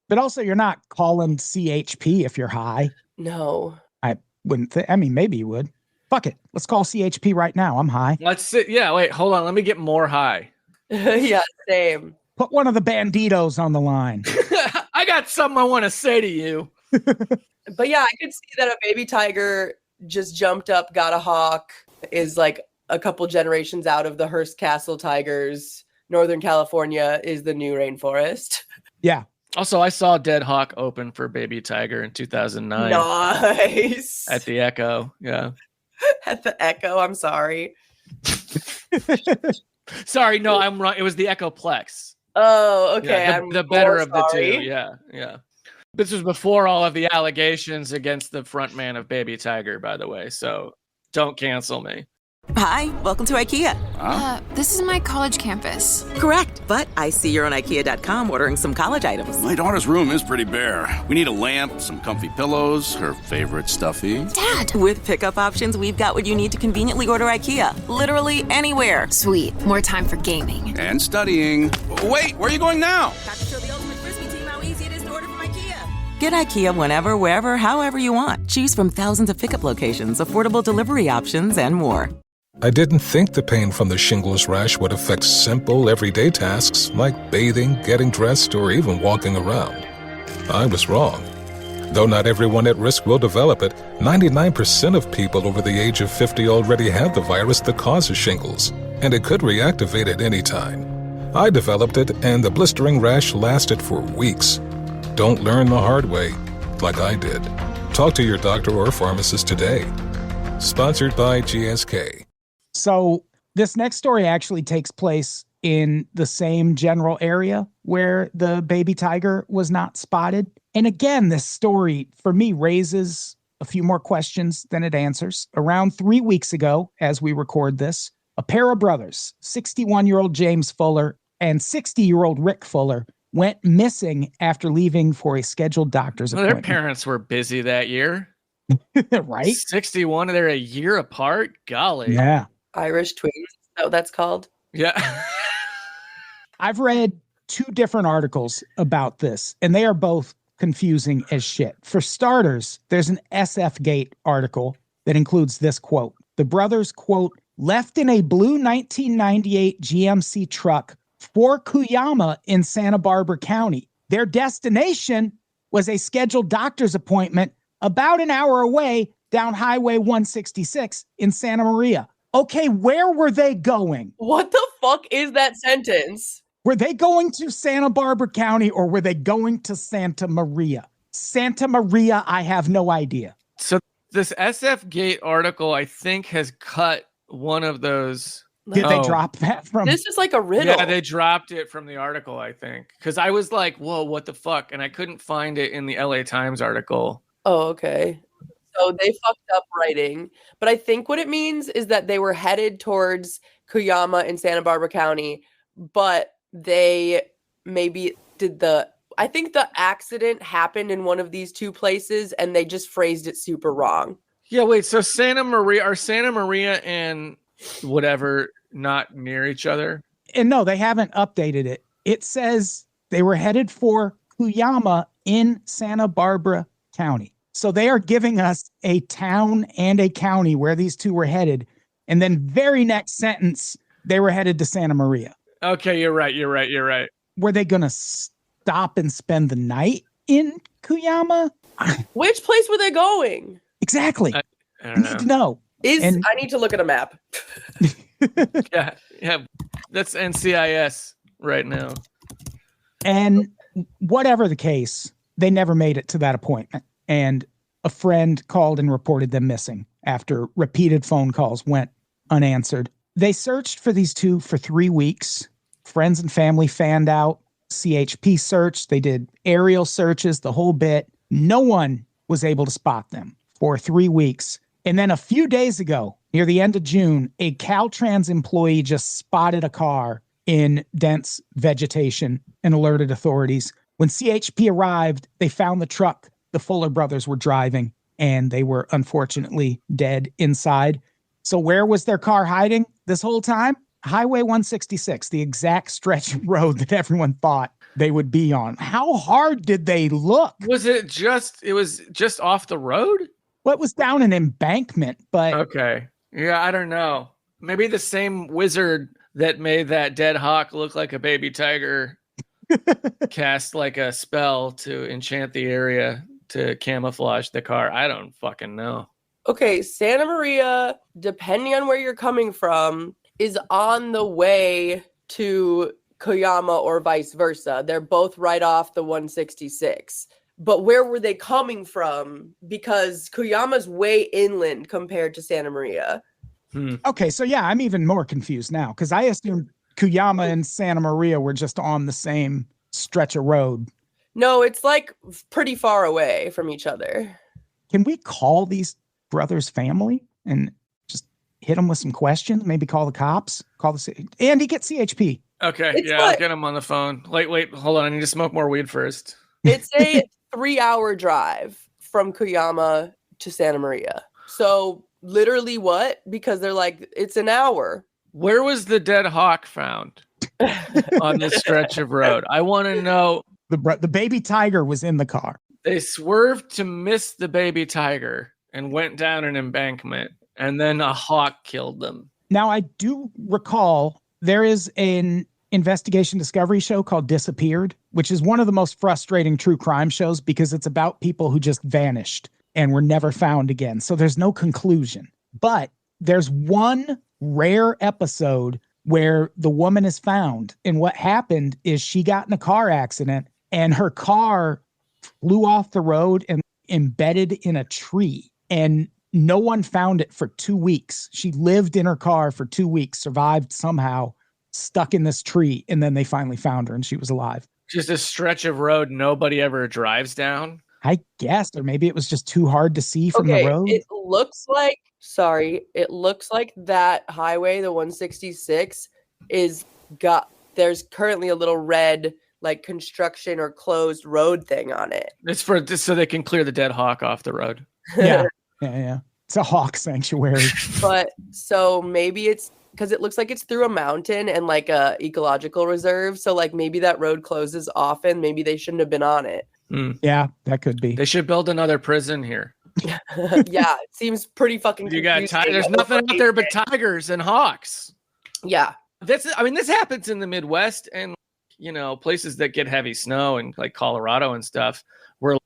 But also you're not calling CHP if you're high. No. I wouldn't think. I mean, maybe you would. Fuck it. Let's call CHP right now. I'm high. Let's sit. Yeah, wait, hold on. Let me get more high. Yeah, same. Put one of the banditos on the line. I got something I want to say to you. But yeah, I could see that a baby tiger just jumped up, got a hawk, is like a couple generations out of the Hearst Castle tigers. Northern California is the new rainforest. Yeah. Also, I saw Dead Hawk open for Baby Tiger in 2009. Nice. At the Echo. Yeah. At the Echo. I'm sorry. Sorry, no, I'm wrong. It was the Echoplex. Oh, okay. Yeah, the better of the sorry. two. Yeah. This was before all of the allegations against the front man of Baby Tiger, by the way. So don't cancel me. Hi, welcome to IKEA. This is my college campus. Correct. But I see you're on IKEA.com ordering some college items. My daughter's room is pretty bare. We need a lamp, some comfy pillows, her favorite stuffy. Dad! With pickup options, we've got what you need to conveniently order IKEA. Literally anywhere. Sweet. More time for gaming. And studying. Wait, where are you going now? Got to show the ultimate Frisbee team how easy it is to order from IKEA. Get IKEA whenever, wherever, however you want. Choose from thousands of pickup locations, affordable delivery options, and more. I didn't think the pain from the shingles rash would affect simple, everyday tasks like bathing, getting dressed, or even walking around. I was wrong. Though not everyone at risk will develop it, 99% of people over the age of 50 already have the virus that causes shingles, and it could reactivate at any time. I developed it, and the blistering rash lasted for weeks. Don't learn the hard way, like I did. Talk to your doctor or pharmacist today. Sponsored by GSK. So this next story actually takes place in the same general area where the baby tiger was not spotted. And again, this story for me raises a few more questions than it answers. Around 3 weeks ago, as we record this, a pair of brothers, 61-year-old James Fuller and 60-year-old Rick Fuller, went missing after leaving for a scheduled doctor's appointment. Their parents were busy that year. Right? 61, they're a year apart? Golly. Yeah. Irish twins, is that what that's called? Yeah. I've read 2 different articles about this, and they are both confusing as shit. For starters, there's an SF Gate article that includes this quote. The brothers, quote, left in a blue 1998 GMC truck for Cuyama in Santa Barbara County. Their destination was a scheduled doctor's appointment about an hour away down Highway 166 in Santa Maria. Okay, where were they going? What the fuck is that sentence? Were they going to Santa Barbara County or were they going to Santa Maria? Santa Maria, I have no idea. So this SF Gate article, I think, has cut one of those. Did they drop that from? This is like a riddle. Yeah, they dropped it from the article, I think. Because I was like, whoa, what the fuck? And I couldn't find it in the LA Times article. Oh, okay. So they fucked up writing. But I think what it means is that they were headed towards Cuyama in Santa Barbara County, but they maybe I think the accident happened in one of these 2 places and they just phrased it super wrong. Yeah, wait, so Santa Maria and whatever not near each other? And no, they haven't updated it. It says they were headed for Cuyama in Santa Barbara County. So they are giving us a town and a county where these 2 were headed. And then very next sentence, they were headed to Santa Maria. Okay, you're right. Were they going to stop and spend the night in Cuyama? Which place were they going? Exactly. I need to know. I need to look at a map. Yeah. That's NCIS right now. And whatever the case, they never made it to that appointment. And a friend called and reported them missing after repeated phone calls went unanswered. They searched for these 2 for 3 weeks. Friends and family fanned out. CHP searched. They did aerial searches, the whole bit. No one was able to spot them for 3 weeks. And then a few days ago, near the end of June, a Caltrans employee just spotted a car in dense vegetation and alerted authorities. When CHP arrived, they found the truck the Fuller brothers were driving, and they were unfortunately dead inside. So where was their car hiding this whole time? Highway 166, the exact stretch of road that everyone thought they would be on. How hard did they look? It was just off the road? Well, it was down an embankment, but... Okay. Yeah, I don't know. Maybe the same wizard that made that dead hawk look like a baby tiger cast like a spell to enchant the area to camouflage the car. I don't fucking know. Okay, Santa Maria, depending on where you're coming from, is on the way to Cuyama or vice versa. They're both right off the 166. But where were they coming from? Because Cuyama's way inland compared to Santa Maria. Okay, so yeah, I'm even more confused now because I assumed Cuyama and Santa Maria were just on the same stretch of road. No, it's like pretty far away from each other. Can we call these brothers family and just hit them with some questions? Maybe call the cops? Andy, get CHP. Okay, It's I'll get him on the phone. Wait, hold on. I need to smoke more weed first. It's a 3-hour drive from Cuyama to Santa Maria. So literally what? Because they're like, it's an hour. Where was the dead hawk found on this stretch of road? I want to know. The baby tiger was in the car. They swerved to miss the baby tiger and went down an embankment, and then a hawk killed them. Now, I do recall there is an investigation discovery show called Disappeared, which is one of the most frustrating true crime shows because it's about people who just vanished and were never found again. So there's no conclusion. But there's one rare episode where the woman is found. And what happened is she got in a car accident and her car flew off the road and embedded in a tree. And no one found it for 2 weeks. She lived in her car for 2 weeks, survived somehow, stuck in this tree, and then they finally found her and she was alive. Just a stretch of road nobody ever drives down? I guess, or maybe it was just too hard to see from the road. It looks like that highway, the 166, there's currently a little red like construction or closed road thing on it. It's for just so they can clear the dead hawk off the road. Yeah. It's a hawk sanctuary. But so maybe it's because it looks like it's through a mountain and like a ecological reserve. So like maybe that road closes often. Maybe they shouldn't have been on it. Yeah, that could be. They should build another prison here. Yeah, it seems pretty fucking confusing. There's nothing out there but tigers and hawks. Yeah. This happens in the Midwest and, places that get heavy snow and like Colorado and stuff where,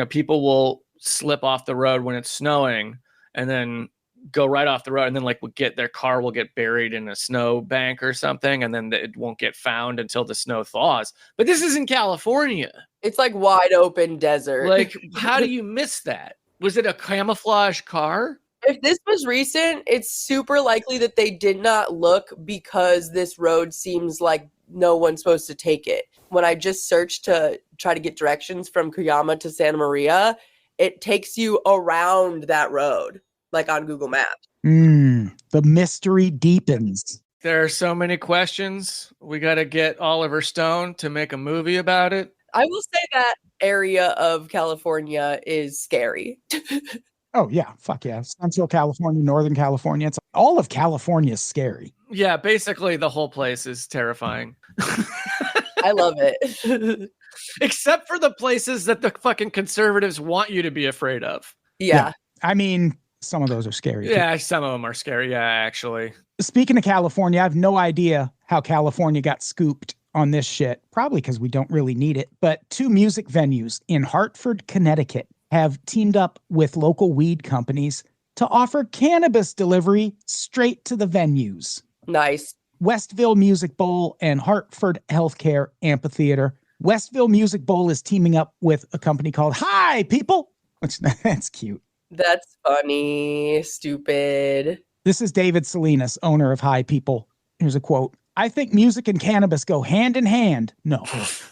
people will slip off the road when it's snowing and then go right off the road and then their car will get buried in a snow bank or something. And then it won't get found until the snow thaws. But this is in California. It's like wide open desert. Like, how do you miss that? Was it a camouflage car? If this was recent, it's super likely that they did not look because this road seems like no one's supposed to take it. When I just searched to try to get directions from Cuyama to Santa Maria, it takes you around that road, like on Google Maps. The mystery deepens. There are so many questions. We got to get Oliver Stone to make a movie about it. I will say that area of California is scary. Oh, yeah. Fuck yeah. Central California, Northern California. It's all of California is scary. Yeah, basically the whole place is terrifying. I love it. Except for the places that the fucking conservatives want you to be afraid of. Yeah. I mean, some of those are scary. Yeah, some of them are scary. Yeah, actually. Speaking of California, I have no idea how California got scooped on this shit. Probably because we don't really need it. But 2 music venues in Hartford, Connecticut have teamed up with local weed companies to offer cannabis delivery straight to the venues. Nice. Westville Music Bowl and Hartford Healthcare Amphitheater. Westville Music Bowl is teaming up with a company called Hi People, which that's cute. That's funny. Stupid. This is David Salinas, owner of Hi People. Here's a quote. I think music and cannabis go hand in hand. No,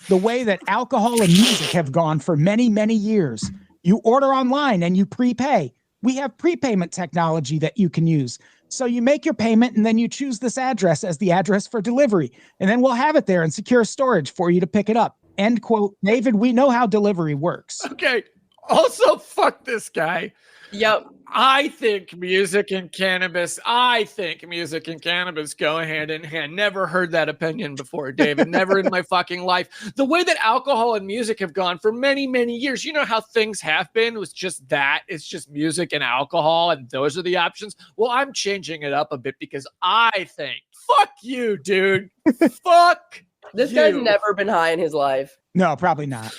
the way that alcohol and music have gone for many, many years. You order online and you prepay. We have prepayment technology that you can use. So you make your payment and then you choose this address as the address for delivery. And then we'll have it there in secure storage for you to pick it up. End quote. David, we know how delivery works. Okay. Also, fuck this guy. Yep. I think music and cannabis go hand in hand. Never heard that opinion before, David. Never in my fucking life. The way that alcohol and music have gone for many, many years. You know how things have been with just that. It's just music and alcohol, and those are the options. Well, I'm changing it up a bit because I think, fuck you, dude. Fuck This you. guy's never been high in his life. No, probably not.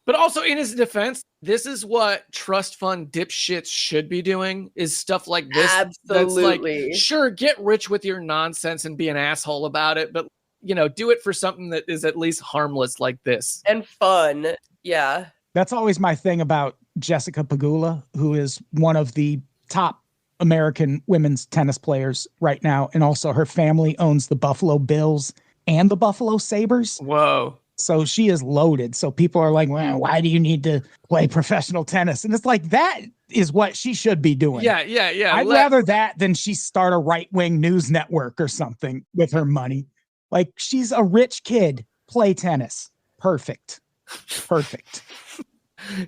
But also in his defense, this is what trust fund dipshits should be doing is stuff like this. Absolutely. That's like, sure, get rich with your nonsense and be an asshole about it. But, do it for something that is at least harmless like this. And fun. Yeah. That's always my thing about Jessica Pegula, who is one of the top American women's tennis players right now. And also her family owns the Buffalo Bills and the Buffalo Sabres. Whoa. So she is loaded. So people are like, well, why do you need to play professional tennis? And it's like, that is what she should be doing. Yeah. I'd rather that than she start a right-wing news network or something with her money. Like, she's a rich kid, play tennis. Perfect.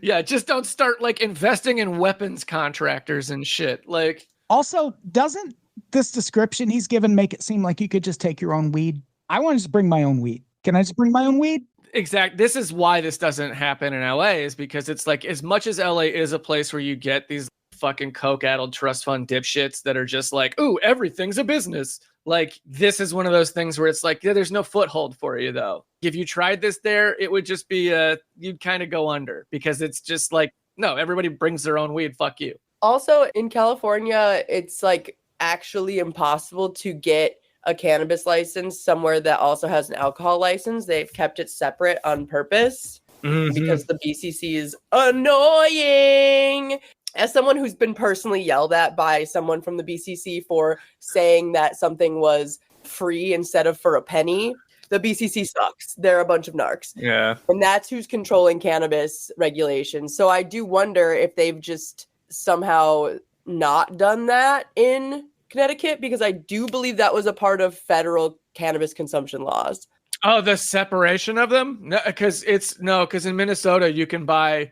Yeah, just don't start like investing in weapons contractors and shit. Like, also, doesn't this description he's given make it seem like you could just take your own weed? I want to just bring my own weed. Can I just bring my own weed? exact. This is why this doesn't happen in LA, is because it's like, as much as LA is a place where you get these fucking coke-addled trust fund dipshits that are just like, ooh, everything's a business. Like, this is one of those things where it's like, yeah, there's no foothold for you, though. If you tried this there, it would just be, you'd kind of go under, because it's just like, no, everybody brings their own weed. Fuck you. Also, in California, it's like actually impossible to get a cannabis license somewhere that also has an alcohol license. They've kept it separate on purpose because the BCC is annoying. As someone who's been personally yelled at by someone from the BCC for saying that something was free instead of for a penny, the BCC sucks. They're a bunch of narcs. Yeah. And that's who's controlling cannabis regulations. So I do wonder if they've just somehow not done that in Connecticut, because I do believe that was a part of federal cannabis consumption laws. Oh, the separation of them? No, because in Minnesota you can buy.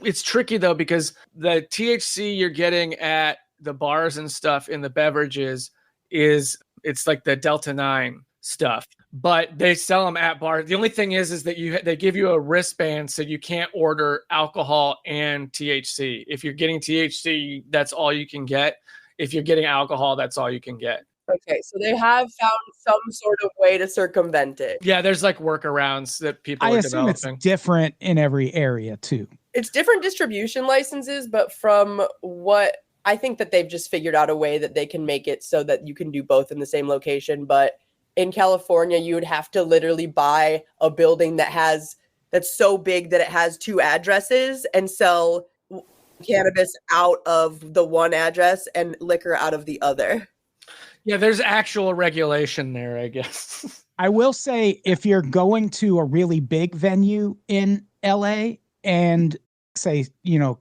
It's tricky though, because the THC you're getting at the bars and stuff in the beverages it's like the Delta 9 stuff, but they sell them at bars. The only thing is that they give you a wristband, so you can't order alcohol and THC. If you're getting THC, that's all you can get. If you're getting alcohol, that's all you can get. Okay, so they have found some sort of way to circumvent it. Yeah, there's like workarounds that people are assume developing. It's different in every area too. It's different distribution licenses, but from what I think that they've just figured out a way that they can make it so that you can do both in the same location. But in California, you would have to literally buy a building that's so big that it has 2 addresses and sell cannabis out of the one address and liquor out of the other. Yeah, there's actual regulation there, I guess. I will say, if you're going to a really big venue in LA and say,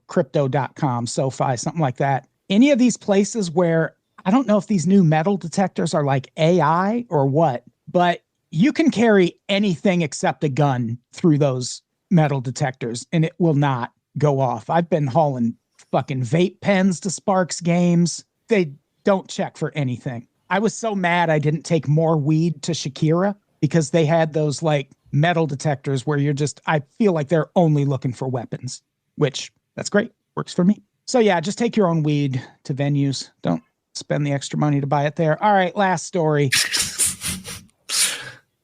crypto.com, SoFi, something like that, any of these places where, I don't know if these new metal detectors are like AI or what, but you can carry anything except a gun through those metal detectors and it will not go off. I've been hauling fucking vape pens to Sparks games. They don't check for anything. I was so mad I didn't take more weed to Shakira because they had those like metal detectors where I feel like they're only looking for weapons, which that's great. Works for me. So yeah, just take your own weed to venues. Don't spend the extra money to buy it there. All right, last story.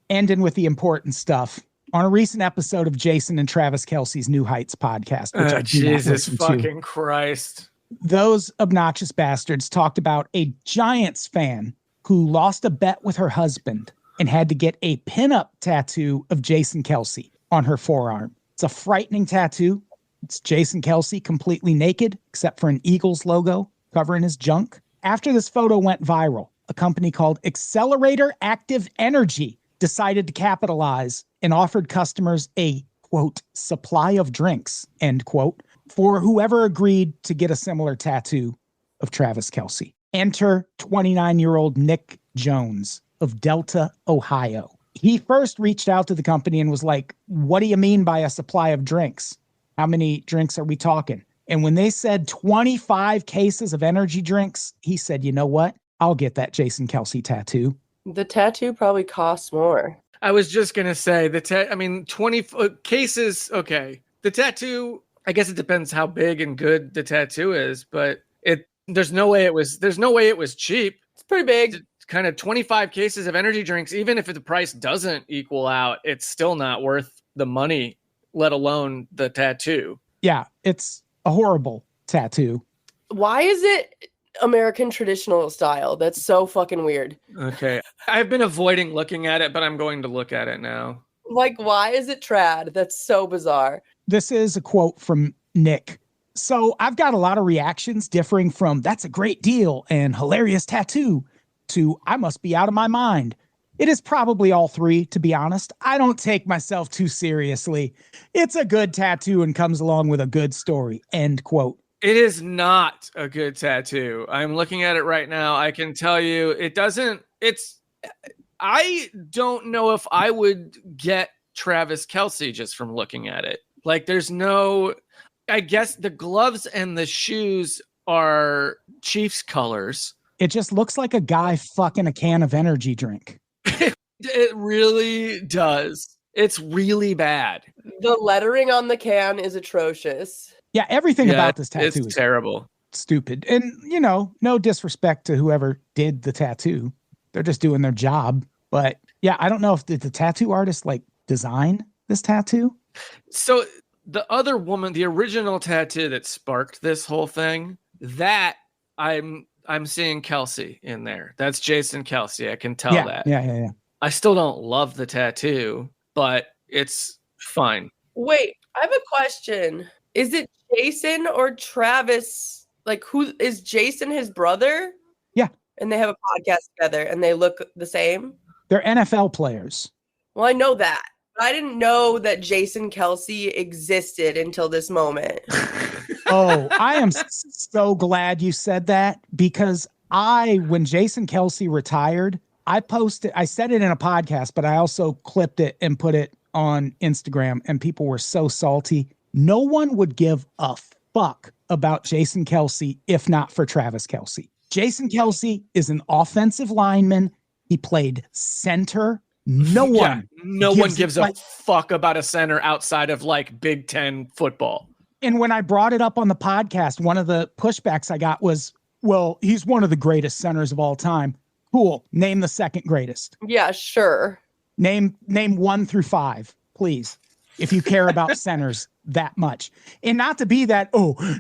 Ending with the important stuff. On a recent episode of Jason and Travis Kelce's New Heights podcast, which I do not Jesus listen fucking to, Christ. those obnoxious bastards talked about a Giants fan who lost a bet with her husband and had to get a pinup tattoo of Jason Kelce on her forearm. It's a frightening tattoo. It's Jason Kelce completely naked, except for an Eagles logo covering his junk. After this photo went viral, a company called Accelerator Active Energy decided to capitalize and offered customers a, quote, supply of drinks, end quote, for whoever agreed to get a similar tattoo of Travis Kelce. Enter 29-year-old Nick Jones of Delta, Ohio. He first reached out to the company and was like, what do you mean by a supply of drinks? How many drinks are we talking? And when they said 25 cases of energy drinks, he said, you know what? I'll get that Jason Kelce tattoo. The tattoo probably costs more. I was just going to say 20 cases. Okay. The tattoo, I guess it depends how big and good the tattoo is, but there's no way it was cheap. It's pretty big. It's kind of 25 cases of energy drinks. Even if the price doesn't equal out, it's still not worth the money, let alone the tattoo. Yeah. It's a horrible tattoo. Why is it American traditional style? That's so fucking weird. Okay. I've been avoiding looking at it, but I'm going to look at it now. Like, why is it trad? That's so bizarre. This is a quote from Nick. So I've got a lot of reactions differing from that's a great deal and hilarious tattoo to I must be out of my mind. It is probably all three, to be honest. I don't take myself too seriously. It's a good tattoo and comes along with a good story, end quote. It is not a good tattoo. I'm looking at it right now. I can tell you I don't know if I would get Travis Kelce just from looking at it. Like, there's no, I guess the gloves and the shoes are Chiefs colors. It just looks like a guy fucking a can of energy drink. It really does. It's really bad. The lettering on the can is atrocious. Yeah, everything about this tattoo is is terrible. Stupid. And, no disrespect to whoever did the tattoo. They're just doing their job. But yeah, I don't know if the tattoo artist designed this tattoo. So the other woman, the original tattoo that sparked this whole thing, that I'm seeing Kelce in there. That's Jason Kelce. I can tell that. Yeah. I still don't love the tattoo, but it's fine. Wait, I have a question. Is it Jason or Travis? Like, who is Jason, his brother? Yeah. And they have a podcast together and they look the same? They're NFL players. Well, I know that. But I didn't know that Jason Kelce existed until this moment. Oh, I am so glad you said that, because when Jason Kelce retired, I said it in a podcast, but I also clipped it and put it on Instagram, and people were so salty. No one would give a fuck about Jason Kelce if not for Travis Kelce. Jason Kelce is an offensive lineman. He played center. No one gives a fuck about a center outside of Big Ten football. And when I brought it up on the podcast, one of the pushbacks I got was, well, he's one of the greatest centers of all time. Cool. Name the second greatest. Yeah, sure. Name 1 through 5, please, if you care about centers that much. And not to be that,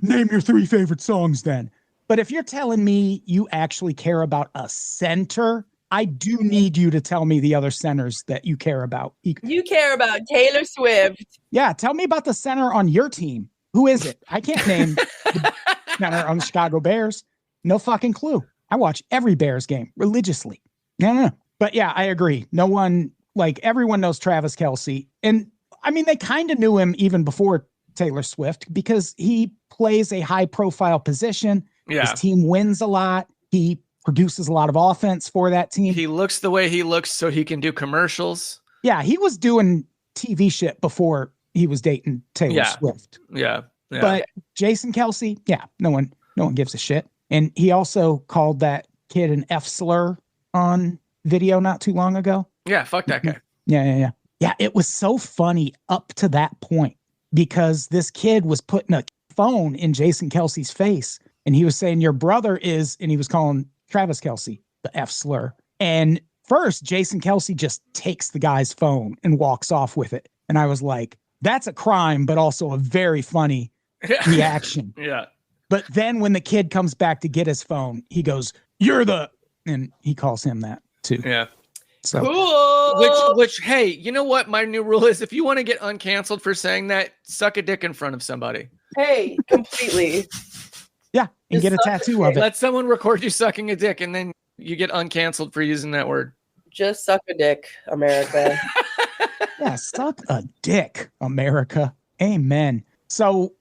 name your 3 favorite songs then. But if you're telling me you actually care about a center, I do need you to tell me the other centers that you care about. You care about Taylor Swift. Yeah, tell me about the center on your team. Who is it? I can't name the center on the Chicago Bears. No fucking clue. I watch every Bears game religiously. No. But yeah, I agree. No one, everyone knows Travis Kelce. And I mean, they kind of knew him even before Taylor Swift because he plays a high profile position. Yeah. His team wins a lot. He produces a lot of offense for that team. He looks the way he looks so he can do commercials. Yeah, he was doing TV shit before he was dating Taylor Swift. Yeah. But Jason Kelce, no one gives a shit. And he also called that kid an F slur on video not too long ago. Yeah, fuck that guy. Yeah. Yeah, it was so funny up to that point because this kid was putting a phone in Jason Kelce's face and he was saying, your brother is, and he was calling Travis Kelce the F slur. And first, Jason Kelce just takes the guy's phone and walks off with it. And I was like, that's a crime, but also a very funny reaction. Yeah. But then when the kid comes back to get his phone, he goes, and he calls him that too. Yeah. So cool. Which, hey, you know what? My new rule is if you want to get uncanceled for saying that, suck a dick in front of somebody. Hey, completely. Yeah. And get a tattoo of it. Let someone record you sucking a dick and then you get uncanceled for using that word. Just suck a dick, America. Yeah. Suck a dick, America. Amen. So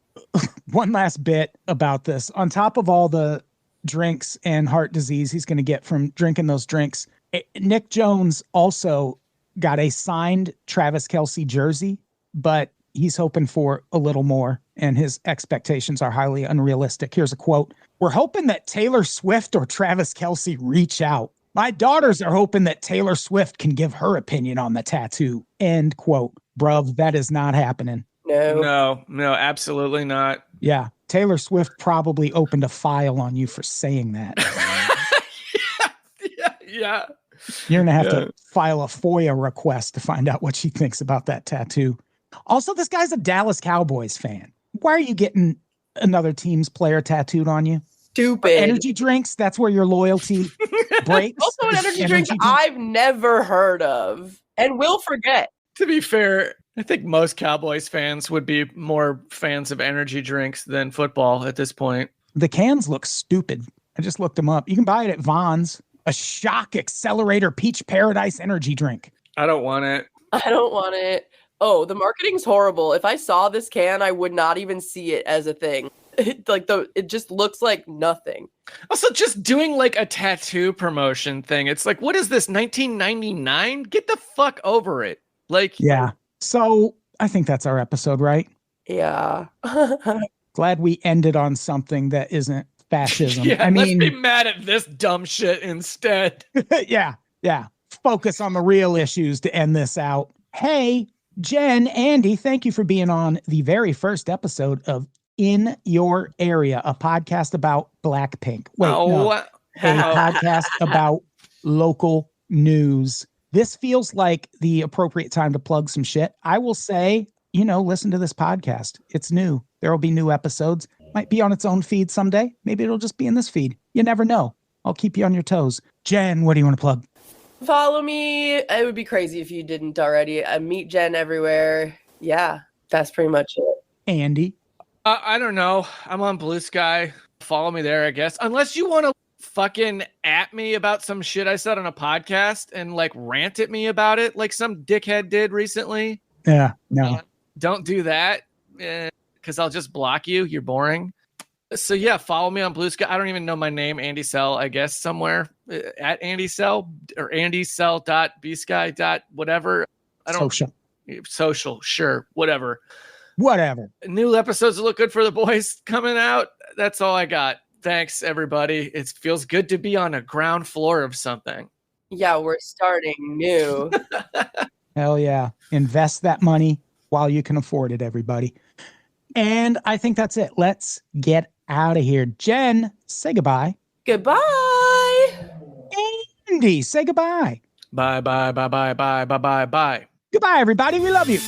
one last bit about this. On top of all the drinks and heart disease he's going to get from drinking those drinks, Nick Jones also got a signed Travis Kelce jersey, but he's hoping for a little more, and his expectations are highly unrealistic. Here's a quote. We're hoping that Taylor Swift or Travis Kelce reach out. My daughters are hoping that Taylor Swift can give her opinion on the tattoo. End quote. Bruv, that is not happening. No, absolutely not. Yeah. Taylor Swift probably opened a file on you for saying that. Yeah. You're going to have to file a FOIA request to find out what she thinks about that tattoo. Also, this guy's a Dallas Cowboys fan. Why are you getting another team's player tattooed on you? Stupid. Energy drinks, that's where your loyalty breaks. Also an energy drink I've never heard of and will forget. To be fair, I think most Cowboys fans would be more fans of energy drinks than football at this point. The cans look stupid. I just looked them up. You can buy it at Vons. A Shock Accelerator Peach Paradise energy drink. I don't want it. I don't want it. Oh, the marketing's horrible. If I saw this can, I would not even see it as a thing. it just looks like nothing. Also, just doing like a tattoo promotion thing. It's like, what is this, 1999? Get the fuck over it. Like, yeah. So I think that's our episode, right? Yeah. Glad we ended on something that isn't fascism. Yeah, I mean, let's be mad at this dumb shit instead. yeah. Focus on the real issues to end this out. Hey, Jen, Andy, thank you for being on the very first episode of In Your Area, a podcast about Blackpink. Wait, no, a podcast about local news. This feels like the appropriate time to plug some shit. I will say, listen to this podcast. It's new. There will be new episodes. Might be on its own feed someday. Maybe it'll just be in this feed. You never know. I'll keep you on your toes. Jen, what do you want to plug? Follow me. It would be crazy if you didn't already. Meet Jen everywhere. Yeah, that's pretty much it. Andy? I don't know. I'm on Blue Sky. Follow me there, I guess. Unless you want to fucking at me about some shit I said on a podcast and like rant at me about it like some dickhead did recently. Yeah, no. Don't do that because I'll just block you. You're boring. So yeah, follow me on Blue Sky. I don't even know my name, Andy Sell, I guess somewhere at Andy Sell or andysell.bsky. Whatever. I don't social, sure, whatever. New episodes look good for the boys coming out. That's all I got. Thanks, everybody. It feels good to be on a ground floor of something. Yeah, we're starting new. Hell yeah. Invest that money while you can afford it, everybody. And I think that's it. Let's get out of here. Jen, say goodbye. Goodbye. Andy, say goodbye. Bye. Goodbye, everybody. We love you.